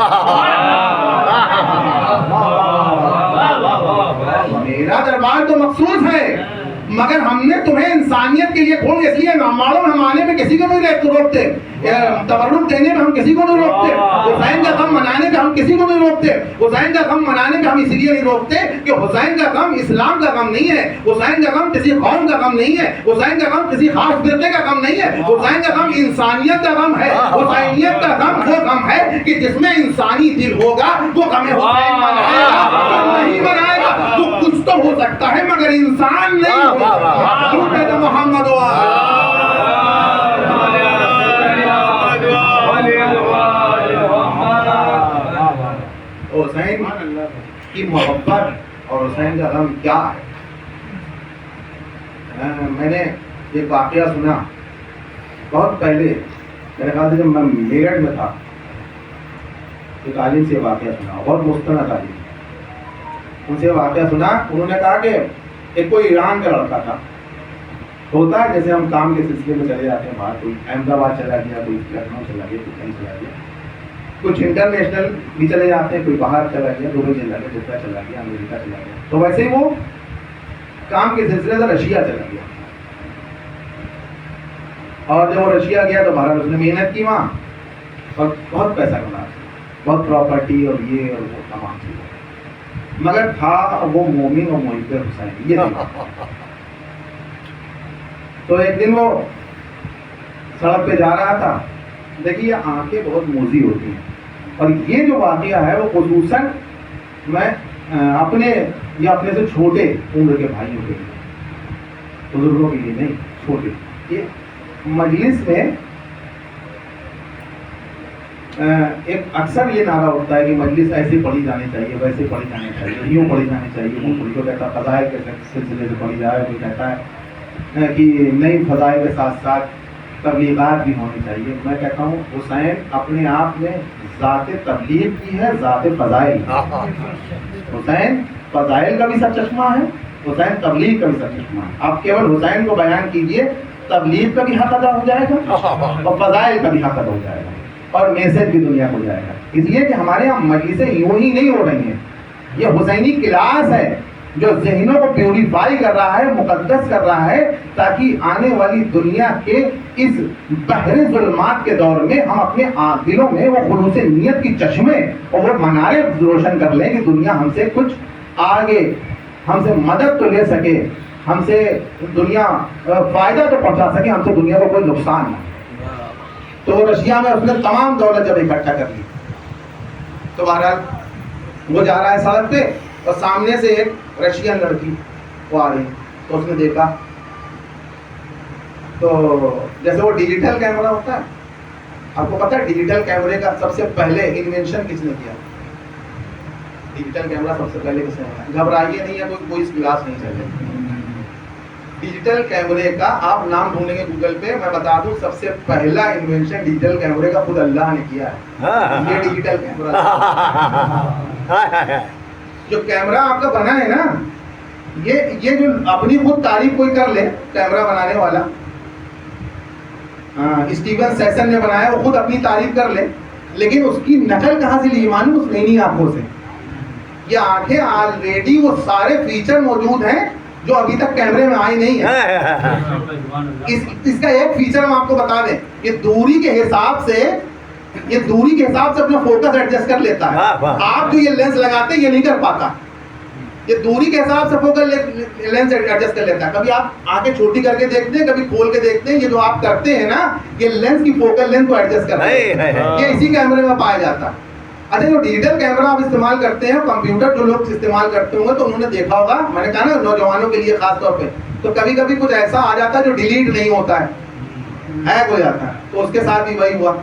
میرا دربار تو مخصوص ہے، مگر ہم نے تمہیں انسانیت کے لیے کھول، اس لیے ہماروں میں ہم آنے میں کسی کو نہیں روکتے، تبرک دینے میں ہم کسی کو نہیں روکتے، حسین کا غم منانے میں ہم کسی کو نہیں روکتے. حسین کا غم منانے میں ہم اس لیے نہیں روکتے کہ حسین کا غم اسلام کا غم نہیں ہے، حسین کا غم کسی قوم کا غم نہیں ہے، حسین کا غم کسی خاص فرقے کا غم نہیں ہے، حسین کا غم انسانیت کا غم ہے. حسینیت کا غم وہ غم ہے کہ جس میں انسانی دل ہوگا وہ غم حسین منائے گا. نہیں منائے گا تو کچھ تو ہو سکتا ہے مگر انسان نہیں ہوگا. محمد حسین کی محبت اور حسین کا غم کیا ہے. میں نے ایک واقعہ سنا بہت پہلے، میرے خیال سے جب میں میرٹھ میں تھا، ایک عالم سے واقعہ سنا، بہت مستند عالم. ان سے واقعہ سنا، انہوں نے کہا کہ ایک کوئی ایران کا لڑکا تھا. ہوتا ہے جیسے ہم کام کے سلسلے میں چلے جاتے ہیں باہر، کوئی احمد آباد چلا گیا، کوئی لکھنؤ چلا گیا، کوئی کہیں چلا گیا، کچھ انٹرنیشنل بھی چلے جاتے ہیں، کوئی باہر چلا گیا، دبئی چلا گیا، جدہ چلا گیا، امریکہ چلا گیا. تو ویسے ہی وہ کام کے سلسلے سے رشیا چلا گیا، اور جب وہ رشیا گیا تو بہرحال اس نے محنت کی وہاں اور بہت پیسہ کمایا، بہت پراپرٹی اور یہ اور وہ تمام چیزیں، مگر تھا وہ مومن اور محب حسین. یہ تو ایک دن وہ سڑک پہ جا رہا تھا. دیکھیے آنکھیں بہت موزی ہوتی ہیں، اور یہ جو واقعہ ہے وہ خصوصاً میں اپنے یا اپنے سے چھوٹے عمر کے بھائیوں کے لیے، بزرگوں کے لیے نہیں، چھوٹے. یہ مجلس میں ایک اکثر یہ نعرہ ہوتا ہے کہ مجلس ایسے پڑھی جانی چاہیے، ویسے پڑھی جانی چاہیے، یوں پڑھی جانی چاہیے. وہ کوئی کہتا ہے فضائل کے سلسلے سے پڑھی جائے، کوئی کہتا ہے کہ نئی فضائل کے ساتھ ساتھ تبلیغات بھی ہونی چاہیے. میں کہتا ہوں حسین اپنے آپ میں ذات تبلیغ کی ہے، ذات فضائل. حسین فضائل کا بھی سر چشمہ ہے، حسین تبلیغ کا بھی سر چشمہ ہے. آپ کیول حسین کو بیان کیجئے، تبلیغ کا بھی حق ادا ہو جائے گا اور فضائل کا بھی حق ادا ہو جائے گا، اور میسج بھی دنیا کو جائے گا. اس لیے کہ ہمارے یہاں مجلسیں یوں ہی نہیں ہو رہی ہیں، یہ حسینی کلاس ہے. جو ذہنوں کو پیوریفائی کر رہا ہے, مقدس کر رہا ہے, تاکہ آنے والی دنیا کے اس بحر ظلمات کے دور میں ہم اپنے دلوں میں وہ خلوص نیت کی چشمے اور وہ منارے روشن کر لیں کہ دنیا ہم سے کچھ آگے, ہم سے مدد تو لے سکے, ہم سے دنیا فائدہ تو پہنچا سکے, ہم سے دنیا کو کوئی نقصان نہ. تو رشیا میں اس نے تمام دولت جب اکٹھا کر لی, تو بہرحال وہ جا رہا ہے سڑک پہ, اور سامنے سے ایک رشین لڑکی وہ آ رہی, تو اس نے دیکھا, تو جیسے وہ ڈیجیٹل کیمرہ ہوتا ہے, آپ کو پتا ہے ڈیجیٹل کیمرے کا سب سے پہلے انوینشن کس نے کیا؟ ڈیجیٹل کیمرہ سب سے پہلے کس نے بنایا؟ گھبرائیے نہیں ہے, کوئی گلاس نہیں چلے. ڈیجیٹل کیمرے کا آپ نام ڈھونڈیں گے گوگل پہ, میں بتا دوں سب سے پہلا انوینشن ڈیجیٹل کیمرے کا خود اللہ نے کیا ہے. یہ ڈیجیٹل کیمرہ جو کیمرہ آپ کا بنا ہے نا, یہ جو اپنی خود تعریف کوئی کر لے, کیمرہ بنانے والا اسٹیون سیسن نے بنایا, وہ خود اپنی تعریف کر لے, لیکن اس کی نقل کہاں سے لی؟ معلوم, اس نئی آنکھوں سے. یہ آنکھیں آلریڈی وہ سارے فیچر موجود ہیں جو ابھی تک کیمرے میں آئی نہیں ہے. اس کا ایک فیچر ہم آپ کو بتا دیں, یہ دوری کے حساب سے اپنا فوکس ایڈجسٹ کر لیتا ہے. آپ جو یہ لینس لگاتے ہیں یہ نہیں کر پاتا, یہ دوری کے حساب سے فوکل لینس ایڈجسٹ کر لیتا ہے. کبھی آپ آنکھیں چھوٹی کر کے دیکھتے ہیں, کبھی کھول کے دیکھتے ہیں, یہ جو آپ کرتے ہیں نا, یہ لینس کی فوکل لینس کو ایڈجسٹ کرتے ہیں, یہ اسی کیمرے میں پایا جاتا ہے. اچھا, جو ڈیجیٹل کیمرہ آپ استعمال کرتے ہیں, کمپیوٹر جو لوگ استعمال کرتے ہوں گے تو انہوں نے دیکھا ہوگا, میں نے کہا نا نوجوانوں کے لیے خاص طور پہ, تو کبھی کبھی کچھ ایسا آ جاتا ہے جو ڈیلیٹ نہیں ہوتا ہے, ہیک ہو جاتا ہے. تو اس کے ساتھ بھی وہی ہوا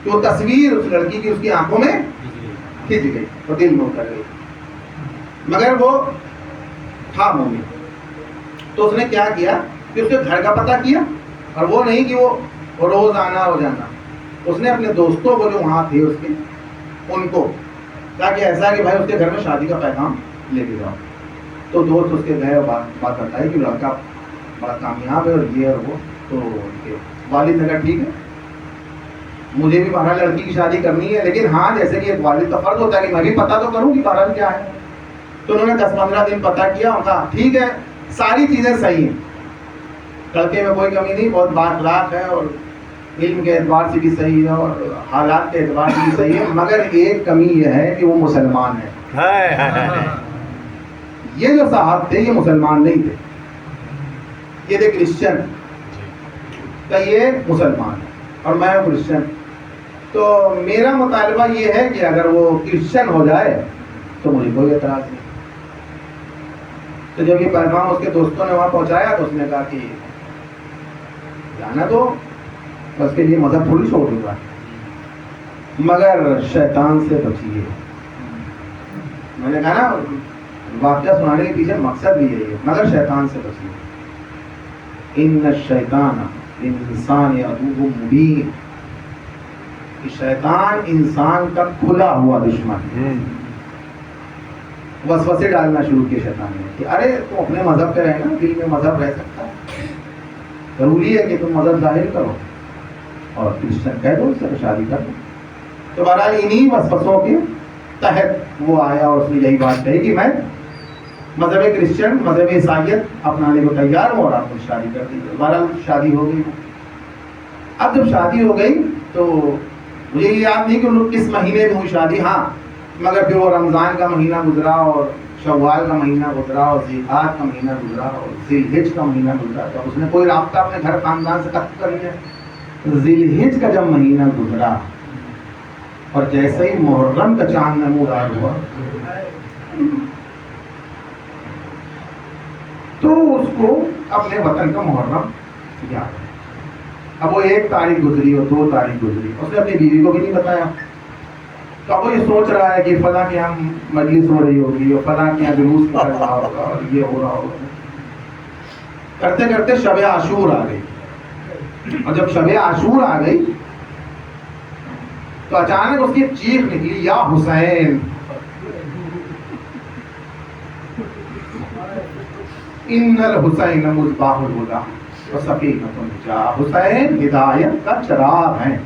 کہ وہ تصویر اس لڑکی کی اس کی آنکھوں میں کھنچ گئی اور دل میں اتر گئی, مگر وہ تھا مومن. تو اس نے کیا کیا کہ اس کے گھر کا پتہ کیا, اور وہ نہیں کہ وہ روز آنا ہو جانا, اس نے اپنے دوستوں کو جو وہاں تھے اس کے, ان کو کہا کہ ایسا ہے کہ بھائی اس کے گھر میں شادی کا پیغام لے کے جاؤ. تو دوست اس کے گئے اور بات بتائی کہ لڑکا بڑا کامیاب ہے اور یہ اور وہ. تو ان کے والد نے کہا ٹھیک ہے, مجھے بھی بہرحال لڑکی کی شادی کرنی ہے, لیکن ہاں جیسے کہ ایک والد کا فرض ہوتا ہے کہ میں بھی پتہ تو کروں کہ بہرحال کیا ہے. تو انہوں نے 10-15 دن پتہ کیا, اور کہا ٹھیک ہے ساری چیزیں صحیح ہیں, لڑکے میں کوئی کمی نہیں, بہت بااخلاق ہے, اور علم کے اعتبار سے بھی صحیح ہے, اور حالات کے اعتبار سے بھی صحیح ہے, مگر ایک کمی یہ ہے کہ وہ مسلمان ہے. یہ جو صاحب تھے یہ مسلمان نہیں تھے, یہ تھے کرسچن. تو یہ مسلمان ہے اور میں ہوں کرسچن. تو میرا مطالبہ یہ ہے کہ اگر وہ کرسچن ہو جائے تو مجھے کوئی اعتراض نہیں. تو جب یہ پیغام اس کے دوستوں نے وہاں پہنچایا تو اس نے کہا کہ جانا تو اس کے لیے مذہب تھوڑی چھوڑ دوں گا, مگر شیطان سے بچیے. میں نے کہا نا واقعہ سنانے کے پیچھے مقصد بھی یہی ہے, مگر شیطان سے بچیے. ان الشیطان انسان عدو مبین, شیطان انسان کا کھلا ہوا دشمن ہے. وسوسے ڈالنا شروع کیے شیطان نے کہ ارے تم اپنے مذہب پہ رہنا, دل میں مذہب رہ سکتا ہے, ضروری ہے کہ تم مذہب ظاہر کرو, اور کرسچن کہہ دو اس سے شادی کر دو. تو بہرحال انہی وسوسوں کے تحت وہ آیا اور اس نے یہی بات کہی کہ میں مذہب کرسچن, مذہب عیسائیت اپنانے کو تیار ہوں, اور آپ کو شادی کر دیجیے. بہرحال شادی ہو گئی. اب جب شادی ہو گئی تو مجھے یہ یاد نہیں کہ ان کس مہینے میں ہوئی شادی, ہاں مگر پھر وہ رمضان کا مہینہ گزرا, اور شوال کا مہینہ گزرا, اور ذیقعد کا مہینہ گزرا, اور ذی الحج کا مہینہ گزرا. تو اس نے کوئی رابطہ اپنے گھر خاندان سے ختم کر لیا. ذی الحج کا جب مہینہ گزرا اور جیسے ہی محرم کا چاند نمودار ہوا تو اس کو اپنے وطن کا محرم یاد. اب وہ 1 تاریخ گزری اور 2 تاریخ گزری, اس نے اپنی بیوی کو بھی نہیں بتایا. تو اب وہ یہ سوچ رہا ہے کہ فلاں کے یہاں مجلس ہو رہی ہوگی, اور فلاں کے یہاں جلوس نکل رہا ہوگا, اور یہ ہو رہا ہوگا. کرتے کرتے شب عاشور آ گئی, اور جب شب عاشور آ گئی تو اچانک اس کی چیخ نکلی, یا حسین ان الحسین مصباح الہدی وسکینۃ النجاۃ. حسین ہدایت کا چراغ ہیں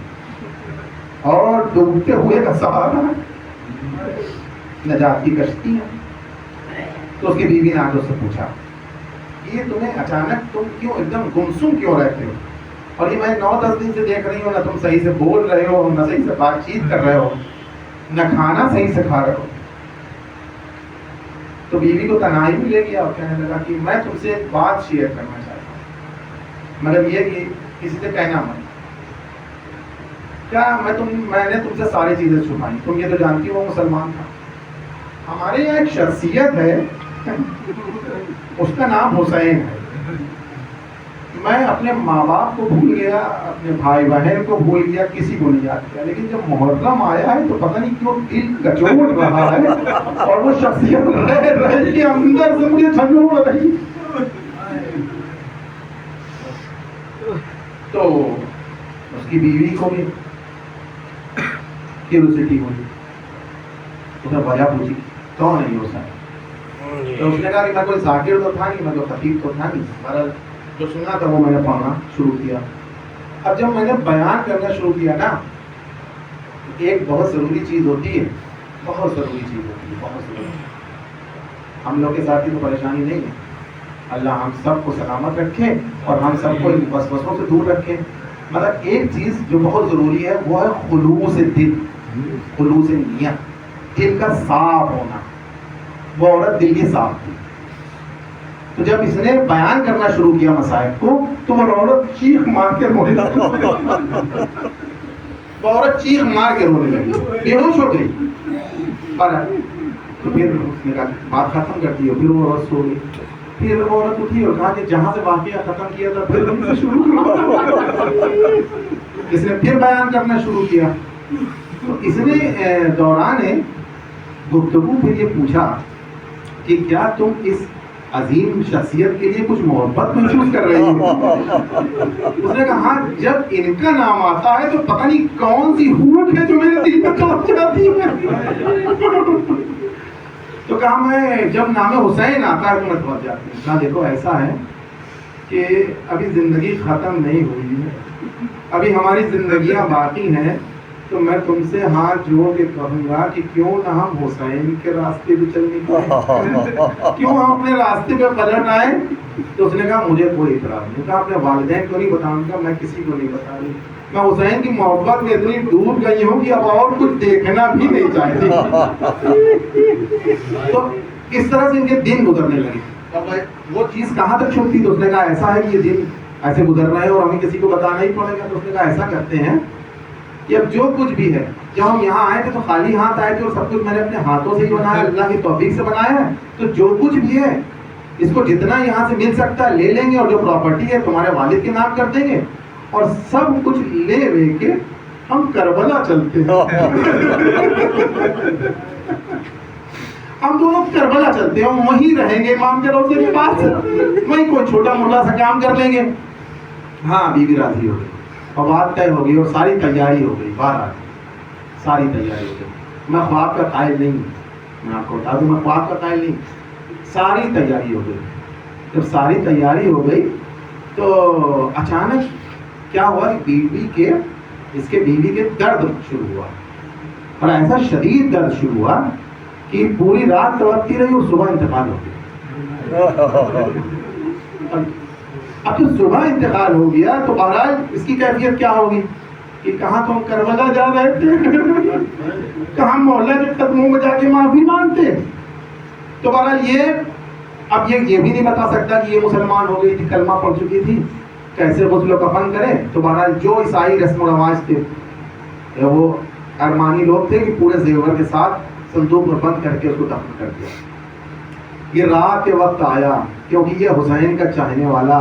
اور ڈوبتے ہوئے کا سہارا, نجات کی کشتی ہے. تو اس کی بیوی نے آ کے اس سے پوچھا یہ تمہیں اچانک تم کیوں ایک دم گمسم کیوں رہتے ہو، اور یہ میں 9-10 دن سے دیکھ رہی ہوں، نہ تم صحیح سے بول رہے ہو، نہ صحیح سے بات چیت کر رہے ہو، نہ کھانا صحیح سے کھا رہے ہو. تو بیوی کو تنہائی بھی لے گیا اور کہنے لگا کہ میں تم سے ایک بات شیئر کرنا چاہتا ہوں، مگر یہ کہ کسی سے کہنا مت. کیا میں نے تم سے ساری چیزیں چھپائی، تم یہ تو جانتی ہو مسلمان تھا. ہمارے یہاں ایک شخصیت ہے اس کا نام حسین ہے. میں اپنے ماں باپ کو بھول گیا، اپنے بھائی بہن کو بھول گیا، کسی کو نہیں یاد کیا، لیکن جب محرم آیا ہے تو پتہ نہیں کیوں دل کچوڑ رہا ہے اور وہ شخصیت رہ کے اندر سے مجھے جھنجھوڑ رہی. تو اس کی بیوی کو بھی کیوریوسٹی ہوئی، اس نے وجہ پوچھی کون ہے حسین. تو اس نے کہا کہ میں کوئی ذاکر تو تھا نہیں، میں کوئی خطیب تو تھا نہیں، بہرحال جو سنا تھا وہ میں نے پڑھنا شروع کیا. اب جب میں نے بیان کرنا شروع کیا نا، ایک بہت ضروری چیز ہوتی ہے، بہت ضروری چیز ہوتی ہے، بہت ضروری. ہم لوگ کے ساتھ ہی تو پریشانی نہیں ہے، اللہ ہم سب کو سلامت رکھے اور ہم سب کو وسوسوں سے دور رکھے. مگر ایک چیز جو بہت ضروری ہے وہ ہے خلوص دل، خلوص نیت، دل کا صاف ہونا. وہ عورت دل کی صاف تھی. تو جب اس نے بیان کرنا شروع کیا مسائل کو تو وہ عورت چیخ مار کے رونے لگی. وہ عورت چیخ مار کے رونے لگی، بے ہوش ہو گئی. تو پھر اس نے کہا بات ختم کر دی، پھر وہ عورت سو گئی. پھر وہ عورت اٹھی اور کہا کہ جہاں سے واقعہ ختم کیا تھا پھر ہم سے شروع کرو. اس نے پھر بیان کرنا شروع کیا. تو اس نے دوران گفتگو پھر یہ پوچھا کہ کیا تم اس عظیم شخصیت کے لیے کچھ محبت محسوس کر رہی ہو؟ اس نے کہا ہاں، جب ان کا نام آتا ہے تو پتہ نہیں کون سی ہوٹ ہے جو میرے دل میں کلپ جاتی ہے. تو کہا میں جب نام حسین آتا ہے تو میں پہنچ جاتی ہوں. کہا دیکھو ایسا ہے کہ ابھی زندگی ختم نہیں ہوئی ہے، ابھی ہماری زندگیاں باقی ہیں. تو میں تم سے ہاتھ جوڑ کے کہوں گا کہ کیوں نہ ہم حسین کے راستے پہ چل نکلیں، کیوں ہم اپنے راستے پہ پلٹ آئیں. تو اس نے کہا مجھے کوئی اعتراض نہیں. کہا اپنے والدین کو نہیں بتاؤں گا، میں کسی کو نہیں بتا رہی، میں حسین کی محبت میں اتنی ڈوب گئی ہوں کہ اب اور کچھ دیکھنا بھی نہیں چاہتی. تو اس طرح سے ان کے دن گزرنے لگے. اب وہ چیز کہاں تک چھپتی؟ تو اس نے کہا ایسا ہے کہ یہ دن ایسے گزر رہے ہیں اور ہمیں کسی کو بتانا ہی پڑے گا. تو اس نے کہا ایسا کرتے ہیں کہ اب جو کچھ بھی ہے، جب ہم یہاں آئے تھے تو خالی ہاتھ آئے تھے اور سب کچھ میں نے اپنے ہاتھوں سے ہی بنایا، اللہ کی توفیق سے بنایا ہے. تو جو کچھ بھی ہے اس کو جتنا یہاں سے مل سکتا ہے لے لیں گے، اور جو پراپرٹی ہے تمہارے والد کے نام کر دیں گے، اور سب کچھ لے کے ہم کربلا چلتے ہیں. ہم دونوں کربلا چلتے ہیں، وہیں رہیں گے امام کے روضے کے پاس، وہیں کوئی چھوٹا موٹا سا کام کر لیں گے. ہاں بیوی راضی ہو گئی اور بات طے ہو گئی اور ساری تیاری ہو گئی. بار ساری تیاری ہو گئی. میں خواب کا قائل نہیں ہوں، میں آپ کو بتا دوں میں خواب کا قائل نہیں. ساری تیاری ہو گئی. جب ساری تیاری ہو گئی تو اچانک کیا ہوا کہ اس کے بیوی کے درد شروع ہوا، اور ایسا شدید درد شروع ہوا کہ پوری رات تڑپتی رہی اور صبح انتقال ہو گیا. اب جب صبح انتقال ہو گیا تو بہرحال اس کی کیفیت کیا ہوگی کہ کہاں تم کربلا جا رہے تھے، کہاں محلہ کے قدموں میں جا کے معافی مانگتے. تو بہرحال اب یہ بھی نہیں بتا سکتا کہ یہ مسلمان ہو گئی تھی، کلمہ پڑھ چکی تھی، کیسے غسل و کفن کرے. تو بہرحال جو عیسائی رسم و رواج تھے، وہ ارمانی لوگ تھے کہ پورے زیور کے ساتھ صندوق میں بند کر کے اس کو دفن کر دیا. یہ رات کے وقت آیا کیونکہ یہ حسین کا چاہنے والا.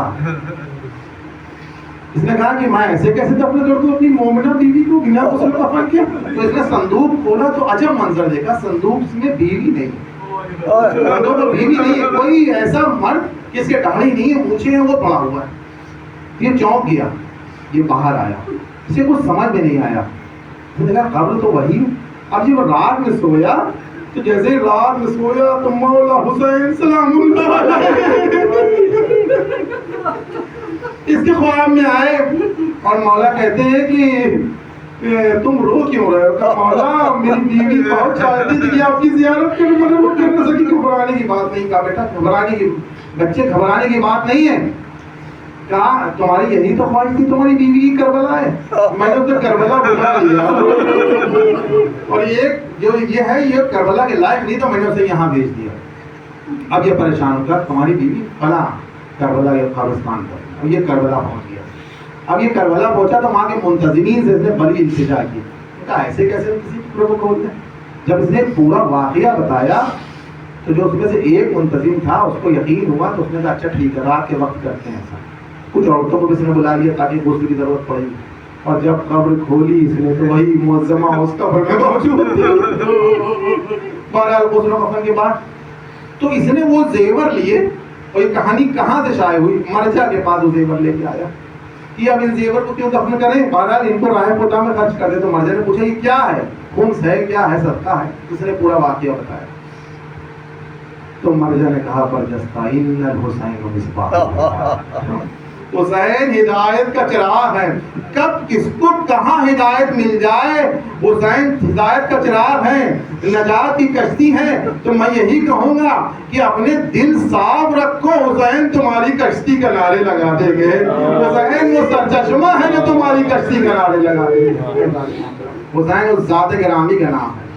اس نے کہا کہ میں ایسے کیسے دفن کر دوں اپنی مومنہ بیوی کو بنا غسل و کفن کے. تو اس نے صندوق کھولا تو عجب منظر دیکھا، صندوق میں بیوی نہیں، صندوق میں بیوی نہیں ہے، کوئی ایسا مرد جس کے داڑھی نہیں ہے، مونچھیں ہیں، وہ پڑا ہوا ہے. یہ چونک گیا، یہ باہر آیا، اسے کچھ سمجھ میں نہیں آیا. اس نے کہا قبر تو وہی. اب جب وہ رات میں سویا تو جیسے رات میں سویا تو مولا حسین سلام اللہ علیہ اس کے خواب میں آئے اور مولا کہتے ہیں کہ تم رو کیوں رہے ہو؟ کہا مولا میری بیوی بہت چاہتی تھی کہ آپ کی زیارت کروں، میں نے وہ کر نہ سکی۔ گھبرانے کی بات نہیں۔ کہا بیٹا گھبرانے کی، بچے گھبرانے کی بات نہیں ہے۔ کہا تمہاری یہی تو خواہش تھی تمہاری بیوی کی کربلا ہے، میں نے اسے کربلا بلا دیا، اور ایک جو یہ ہے یہ کربلا کے لائق نہیں تو میں نے اسے یہاں بھیج دیا۔ اب یہ پریشان ہو کر تمہاری بیوی فلاں کربلا یا قبرستان پر، اب یہ کربلا پہنچ گیا۔ اب یہ کربلا پہنچا تو وہاں کے منتظمین سے اس نے بڑی التجا کی، کہا ایسے کیسے کسی ٹکڑے کو کھولتے ہیں؟ جب اس نے پورا واقعہ بتایا تو جو اس میں سے ایک منتظم تھا اس کو یقین ہوا تو اس نے کہا اچھا ٹھیک ہے رات کے وقت کرتے ہیں ایسا۔ کچھ عورتوں کو بھی اس نے بلا لیا تاکہ غسل کی ضرورت پڑی، اور جب قبر کھولی اس نے تو وہی معظمہ اس قبر میں موجود تھی۔ بہرحال غسل و کفن کے بعد تو اس نے وہ زیور لیے، اور یہ کہانی کہاں سے شائع ہوئی؟ مرجع کے پاس وہ زیور لے کے آیا کہ اب ان زیور کو کیوں دفن کریں، بہرحال ان کو راہ پوٹا میں خرچ کر دے۔ تو مرجع نے پوچھا یہ کیا ہے، خمس ہے کیا ہے، صدقہ ہے؟ اس نے پورا واقعہ بتایا تو مرجع نے کہا برجستہ ان الحسین مصباح، حسین ہدایت کا چراغ ہے، کب کس کو کہاں ہدایت مل جائے، حسین ہدایت کا چراغ ہے، نجات کی کشتی ہے۔ تو میں یہی کہوں گا کہ اپنے دل صاف رکھو، حسین تمہاری کشتی کنارے لگا دیں گے، حسین وہ سرچشمہ ہے جو تمہاری کشتی کنارے لگا دیں گے۔ حسین اس ذات گرامی کا نام ہے،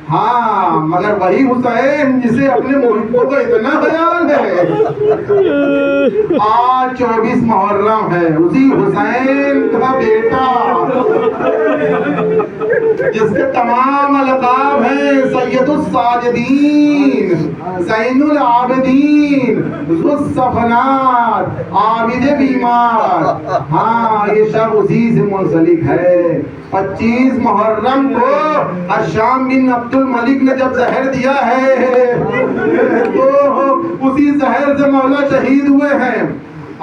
ہاں مگر وہی حسین جسے اپنے محبوں کا اتنا خیال ہے۔ آج 24 محرم ہے، اسی حسین کا بیٹا جس کے تمام القاب ہیں سید الساجدین، زین العابدین، ذو الصفنات، عابد بیمار، ہاں یہ شب اسی سے منسلک ہے۔ 25 محرم کو الشام بن عبد الملک نے جب زہر دیا ہے تو اسی زہر سے مولا شہید ہوئے ہیں۔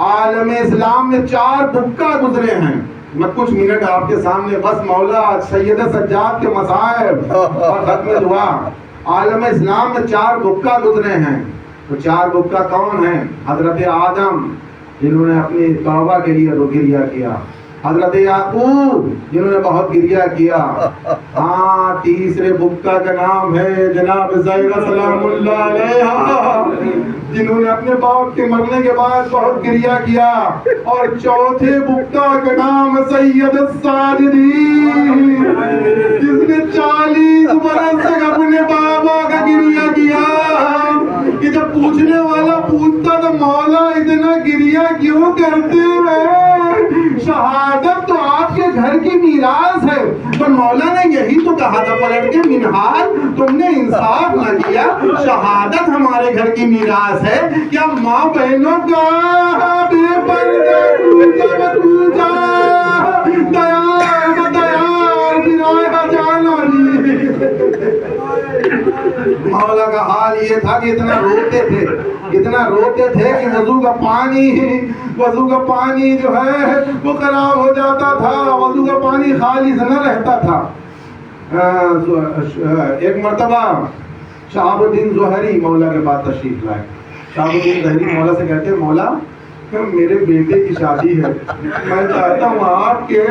عالم اسلام میں 4 بکا گزرے ہیں۔ میں کچھ منٹ آپ کے سامنے بس مولا سید سجاد کے مصائب اور ختم دعا۔ عالم اسلام میں 4 بکا گزرے ہیں۔ تو 4 بکا کون ہیں؟ حضرت آدم جنہوں نے اپنی توبہ کے لیے گریہ کیا، حضرت یعقوب جنہوں نے بہت گریہ کیا، ہاں تیسرے بکا کا نام ہے جناب زہرا سلام اللہ علیہا جنہوں نے اپنے باپ کے مرنے کے بعد بہت گریہ کیا، اور چوتھے بکا کا نام سید الساجدین جس نے 40 برس تک اپنے بابا کا گریہ کیا کہ جب پوچھنے والا پوچھتا تو مولا اتنا گریہ کیوں کرتے ہیں؟ شہادت تو آپ کے گھر کی میراث ہے، پر مولا نے یہی تو کہا تھا پلٹ کے منہار تم نے انصاف نہ کیا، شہادت ہمارے گھر کی میراث ہے، کیا ماں بہنوں کا بے پردہ ٹوٹا ٹوٹا دیار دیار بنایا جانا مولا کا حال یہ تھا کہ اتنا روتے تھے کہ وضو کا پانی جو ہے وہ خراب ہو جاتا تھا، وضو کا پانی خالص نہ رہتا تھا۔ ایک مرتبہ شہاب الدین زہری مولا کے پاس تشریف لائے۔ شہاب الدین زہری مولا سے کہتے ہیں مولا میرے بیٹے کی شادی ہے، میں چاہتا ہوں آپ کے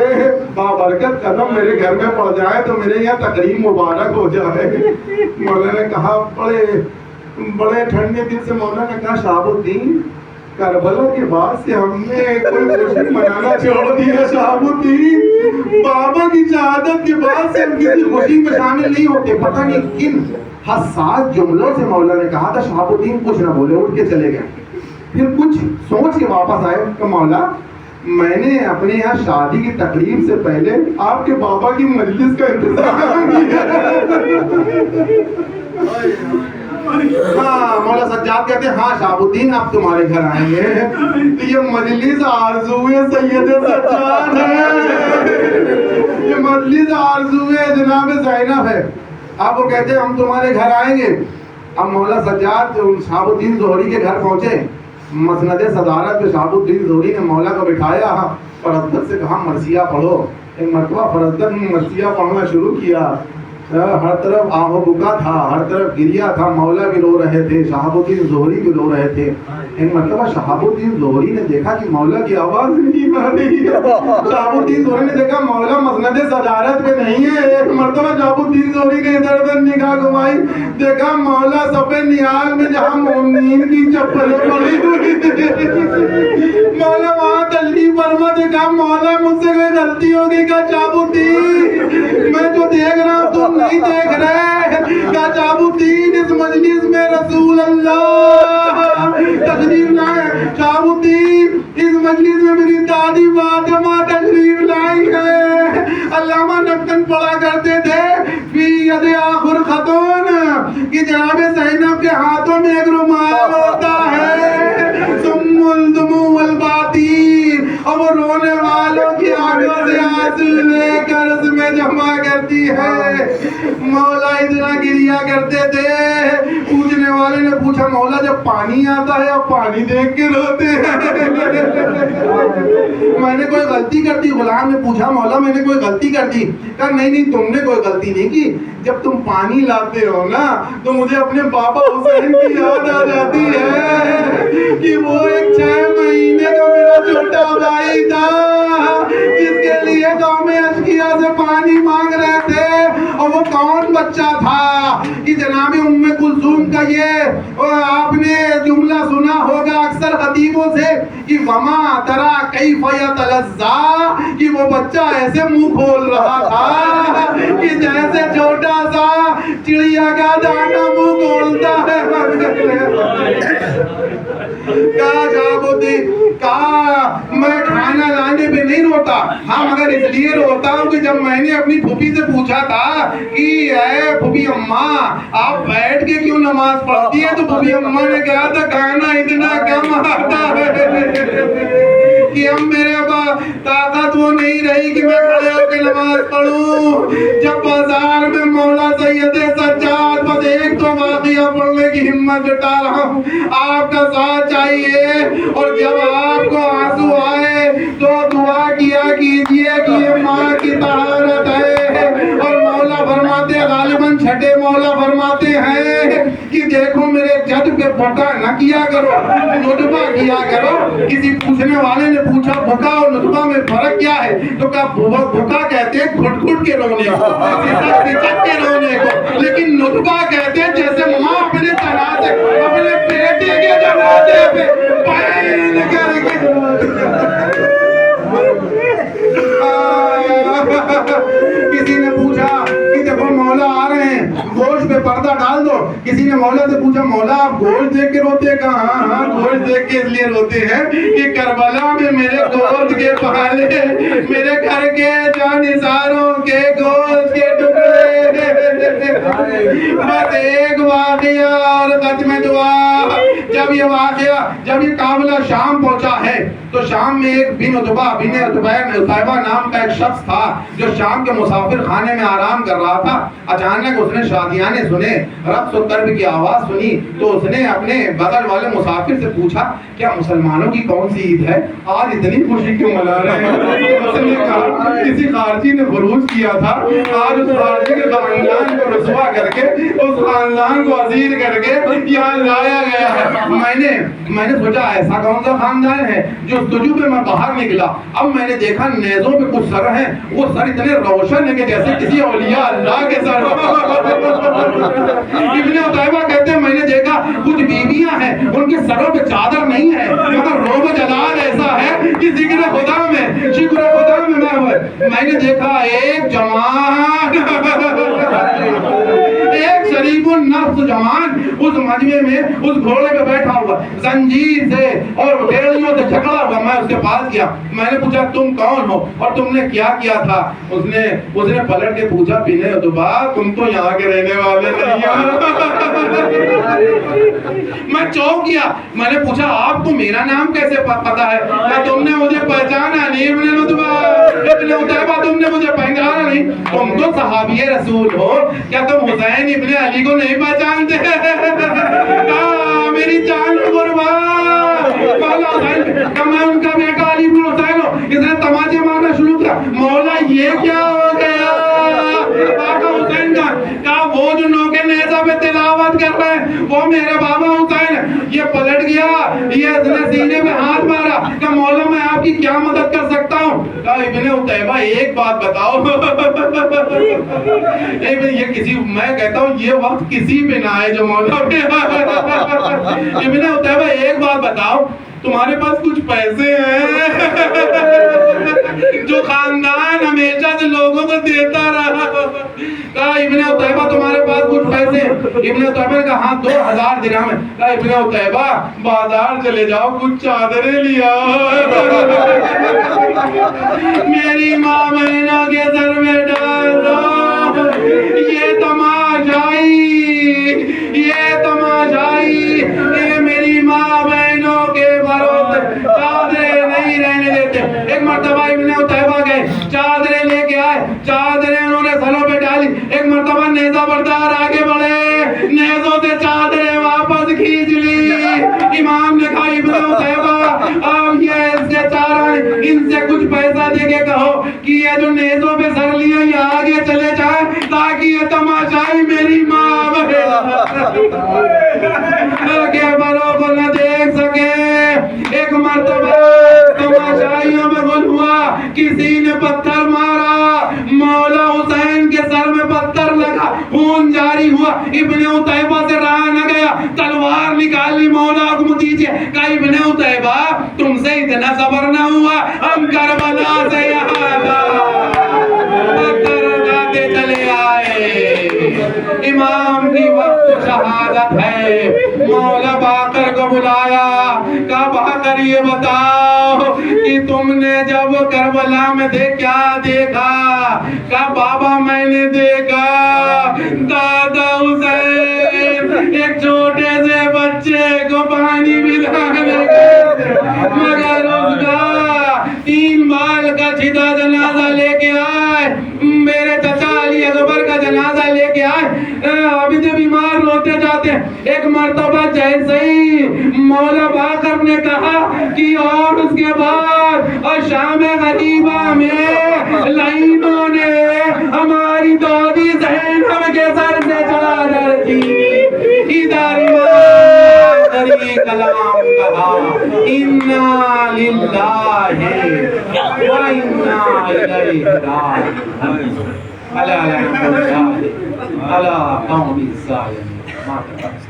بابرکت قدم میرے گھر میں پڑ جائے تو میرے یہاں تقریب مبارک ہو جائے۔ مولا نے کہا بڑے ٹھنڈے دل سے مولا نے کہا شہاب الدین کربلا کے بعد سے ہم نے کوئی خوشی منانا چھوڑ دیا، شہاب الدین بابا کی شہادت کے بعد سے ہم کسی خوشی میں شامل نہیں ہوتے۔ پتہ نہیں کن حساس جملوں سے مولا نے کہا تھا، شہاب الدین کچھ نہ بولے، اٹھ کے چلے گئے۔ پھر کچھ سوچ کے واپس آئے کہ مولا میں نے اپنے یہاں شادی کی تقریب سے پہلے آپ کے بابا کی مجلس کا انتظام کیا۔ ہاں مولا سجاد کہتے ہیں ہاں شہاب الدین آپ تمہارے گھر آئیں گے، تو یہ مجلس آرزوئے سید سجاد ہے، یہ مجلس آرزوئے جناب زینب ہے۔ اب وہ کہتے ہیں ہم تمہارے گھر آئیں گے۔ اب مولا سجاد شہاب الدین زہری کے گھر پہنچے، مسند صدارت پہ شہاب الدین زہری نے مولا کو بٹھایا، فرزدق سے کہا مرثیہ پڑھو۔ ایک مرتبہ فرزدق نے مرثیہ پڑھنا شروع کیا ہر طرف آہو بکا تھا، ہر طرف گریا تھا، مولا بھی رو رہے تھے، شہاب الدین زہری بھی رو رہے تھے۔ ایک مرتبہ شہاب الدین زہری نے دیکھا کہ مولا کی آواز نہیں آ رہی ہے۔ شہاب الدین زہری نے دیکھا مولا مسند صدارت پہ نہیں ہے۔ ایک مرتبہ شہاب الدین زہری نے ادھر ادھر نگاہ گھمائی، دیکھا مولا صفِ نیال میں جہاں مومنین کی چپلیں پڑی ہوئی مولا وہاں تشریف فرما، دیکھا مولا مجھ سے کوئی غلطی ہو گئی کا شہاب الدین میں جو دیکھ رہا ہوں تم نہیں دیکھ رہے کا شہاب الدین اس مجلس میں رسول اللہ تشریف لائے۔ شہاب الدین اس مجلس میں میری دادی فاطمہ تشریف لائی ہے۔ علامہ نقطن پڑھا کرتے تھے فی ید آخر خطون کہ جناب زینب کے ہاتھوں میں ایک رومال ہوتا ہے، ثم الدموع والباطین، اور وہ رونے والوں کی آنکھوں سے آنسو لے کر اس میں جمع کرتی ہے۔ مولا اتنا گریا کرتے تھے، پوچھنے والے نے پوچھا مولا جب پانی آتا ہے اور پانی دیکھ کے روتے ہیں؟ میں نے کوئی غلطی کر دی؟ غلام نے پوچھا مولا میں نے کوئی غلطی کر دی؟ کہا نہیں نہیں تم نے کوئی غلطی نہیں کی، جب تم پانی لاتے ہو نا تو مجھے اپنے بابا حسین کی یاد آ جاتی ہے کہ وہ ایک 6 مہینے کا میرا چھوٹا بھائی تھا جس کے لیے قوم اشقیا سے پانی مانگ رہے تھے، اور وہ کون بچہ تھا کہ جناب ام کلثوم کا یہ آپ نے جملہ سنا ہوگا اکثر خطیبوں سے کہ وما ترا کیف یتلذا، کہ وہ بچہ ایسے منہ کھول رہا تھا کہ جیسے چھوٹا سا چڑیا کا دانا منہ کھولتا ہے۔ کہا شہاب الدین کہا میں کھانا لانے پہ نہیں روتا، ہاں مگر اس لیے روتا ہوں کہ جب میں نے اپنی پھوپھی سے پوچھا تھا کہ اے پھوپھی اماں آپ بیٹھ کے کیوں نماز پڑھتی ہے، تو پھوپھی اماں نے کہا تھا کھانا اتنا کم آتا ہے کہ اب میرے پاس طاقت وہ نہیں رہی کہ میں کھڑے ہو کے نماز پڑھوں۔ جب بازار میں مولا سید سجاد بس ایک تو واقعہ پڑھنے کی ہمت جٹا رہا ہوں، آپ کا ساتھ چاہیے، اور جب آپ کو آنسو آئے تو دعا کیا کیجئے کہ یہ ماں کی طہارت ہے، اور مولا فرماتے غالباً چھٹے مولا فرماتے ہیں کہ دیکھو میرے جد پہ بھوکا نہ کیا کرو، نطفہ کیا کرو۔ کسی پوچھنے والے نے پوچھا بھوکا اور نطفہ میں فرق کیا ہے، تو کہا بھوکا کہتے ہیں گھٹ گھٹ کے رونے کو، سچک کے رونے کو، لیکن نطفہ کہتے ہیں جیسے ماں اپنے جنازے اپنے بیٹے کے جنازے پہ پین کر کے کسی نے پوچھا کہ دیکھو مولا آ رہے ہیں گوشت پہ پردہ ڈال دو، کسی نے مولا سے پوچھا مولا آپ گوشت دیکھ کے روتے؟ کہا ہاں ہاں گوشت دیکھ کے اس لیے روتے ہیں کہ کربلا میں میرے گوشت کے پالے، میرے گھر کے جانثاروں کے گوشت کے ٹکڑے۔ بس ایک واقعہ اور ختم دعا۔ جب یہ قافلہ شام پہنچا ہے تو شام میں ایک بن عتیبہ نام کا ایک شخص تھا جو شام کے مسافر خانے میں آرام کر رہا تھا۔ اچانک اس نے شادیانے سنے، رقص و طرب کی آواز سنی، تو اس نے اپنے بغل والے مسافر سے پوچھا کیا مسلمانوں کی کون سی عید ہے، آج اتنی خوشی کیوں منا رہے ہیں؟ اس نے کہا کسی خارجی نے خروج کیا تھا، آج اس خارجی کے خاندان کو رسوا کر کے اس خاندان کو اسیر کر کے یہاں لایا گیا ہے۔ میں نے سوچا ایسا کون سا خاندان ہے جو تجو پہ میں باہر نکلا، اب میں نے دیکھا نیزوں پہ کچھ سر ہیں، وہ سر اتنے روشن ہیں کہ جیسے کسی اولیاء اللہ کے سر۔ ابن عتیبہ کہتے ہیں میں نے دیکھا کچھ بیویاں ہیں ان کے سروں پہ چادر نہیں ہے، مگر روب جلال ایسا ہے کہ ذکر خدا میں شکر خدا میں نے دیکھا ایک جوان، ایک شریف النفس جوان اس مجمع میں اس گھوڑے پہ بیٹھا ہوا، زنجیر سے اور بیڑیوں سے جھگڑا ہوا۔ میں اس کے پاس گیا، میں نے پوچھا تم کون ہو اور تم نے کیا کیا تھا؟ اس نے پلٹ کے پوچھا بن عتبہ تم تو یہاں کے رہنے والے نہیں ہو۔ میں چونک گیا، میں نے پوچھا آپ کو میرا نام کیسے پتا ہے؟ کیا تم نے مجھے پہچانا نہیں؟ ابن عتبہ تم نے مجھے پہچانا نہیں؟ تم تو صحابی رسول ہو، کیا تم حسین ابن علی کو نہیں پہچانتے؟ میری جان قربان، مولا حسین کہ میں ان کا بیٹا علی بن حسین ہوں۔ اس نے تماچے مارنا شروع کیا، مولا یہ کیا ہو گیا؟ آقا حسین کا جنازہ میں تلاوت کر رہے ہیں وہ میرے بابا حسین. یہ پلٹ گیا, یہ اس نے سینے میں ہاتھ مارا کہ مولا میں آپ کی کیا مدد کر سکتا ہوں. کہا ابن عتیبہ ایک بات بتاؤ. یہ کسی, میں کہتا ہوں یہ وقت کسی پہ نہ آئے جو مولا پہ. ابن عتیبہ ایک بات بتاؤ, تمہارے پاس کچھ پیسے ہیں جو خاندان ہمیشہ سے لوگوں کو دیتا رہا. کہا ابن عتیبہ تمہارے پاس کچھ پیسے ہیں. ابن عتیبہ نے کہا ہاں 2000 درہم ہے. کہا ابن عتیبہ بازار چلے جاؤ کچھ چادریں لیا میری ماں بہنوں کے سر میں ڈال دو. یہ تماشائی, یہ تماشائی میری ماں بہنوں کے بھروسے چادریں نہیں رہنے دیتے. ایک مرتبہ ابن عتیبہ گئے, چادریں لے کے آئے, چادریں انہوں نے سروں پہ ڈالی. ایک مرتبہ نیزہ بردار آگے بڑھے, نیزوں سے چادریں واپس کھینچ لی. امام نے کہا ابن عتیبہ اب یہ اس کے چارہ ان سے کچھ پیسہ دے کے کہو کہ یہ جو نیزوں پہ سر لیا یہ آگے چلے جائیں تاکہ یہ تماشائی میری ماں کے بڑوں کو نہ دیکھ سکے. ایک مرتبہ تماشائیوں میں غل ہوا, کسی نے پتھر مارا, مولا حسین کے سر میں پتھر لگا, خون جاری ہوا. ابن عتیبہ سے رہا نہ گیا, تلوار نکال لی, مولا حکم دیجئے. کہا ابن عتیبہ تم سے اتنا صبر نہ ہوا, ہم کربلا سے یہاں پتھر اٹھاتے چلے آئے. امام کی وقت شہادت ہے. مولا باقر کو بلایا, کہا باقر یہ بتاؤ کہ تم نے جب کربلا میں کیا دیکھا. کہا بابا میں نے دیکھا دادا حسین ایک چھوٹے سے بچے کو پانی پلانے گئے, مگر اس کا 3 بال کا چھتا جنازہ لے کے آئے. میرے چچا علی اکبر کا جنازہ لے کے آئے, ابھی جو بیمار روتے جاتے ہیں. ایک مرتبہ جیسے ہی مولا باقر نے کہا کہ اور اس کے بعد اور شام غریبہ میں لائنوں نے ہماری دادی زینب کے سر سے چادر کی, ادھر مادری کلام کہا انا للہ و انا الیہ راجعون. علی قوم الظالمین.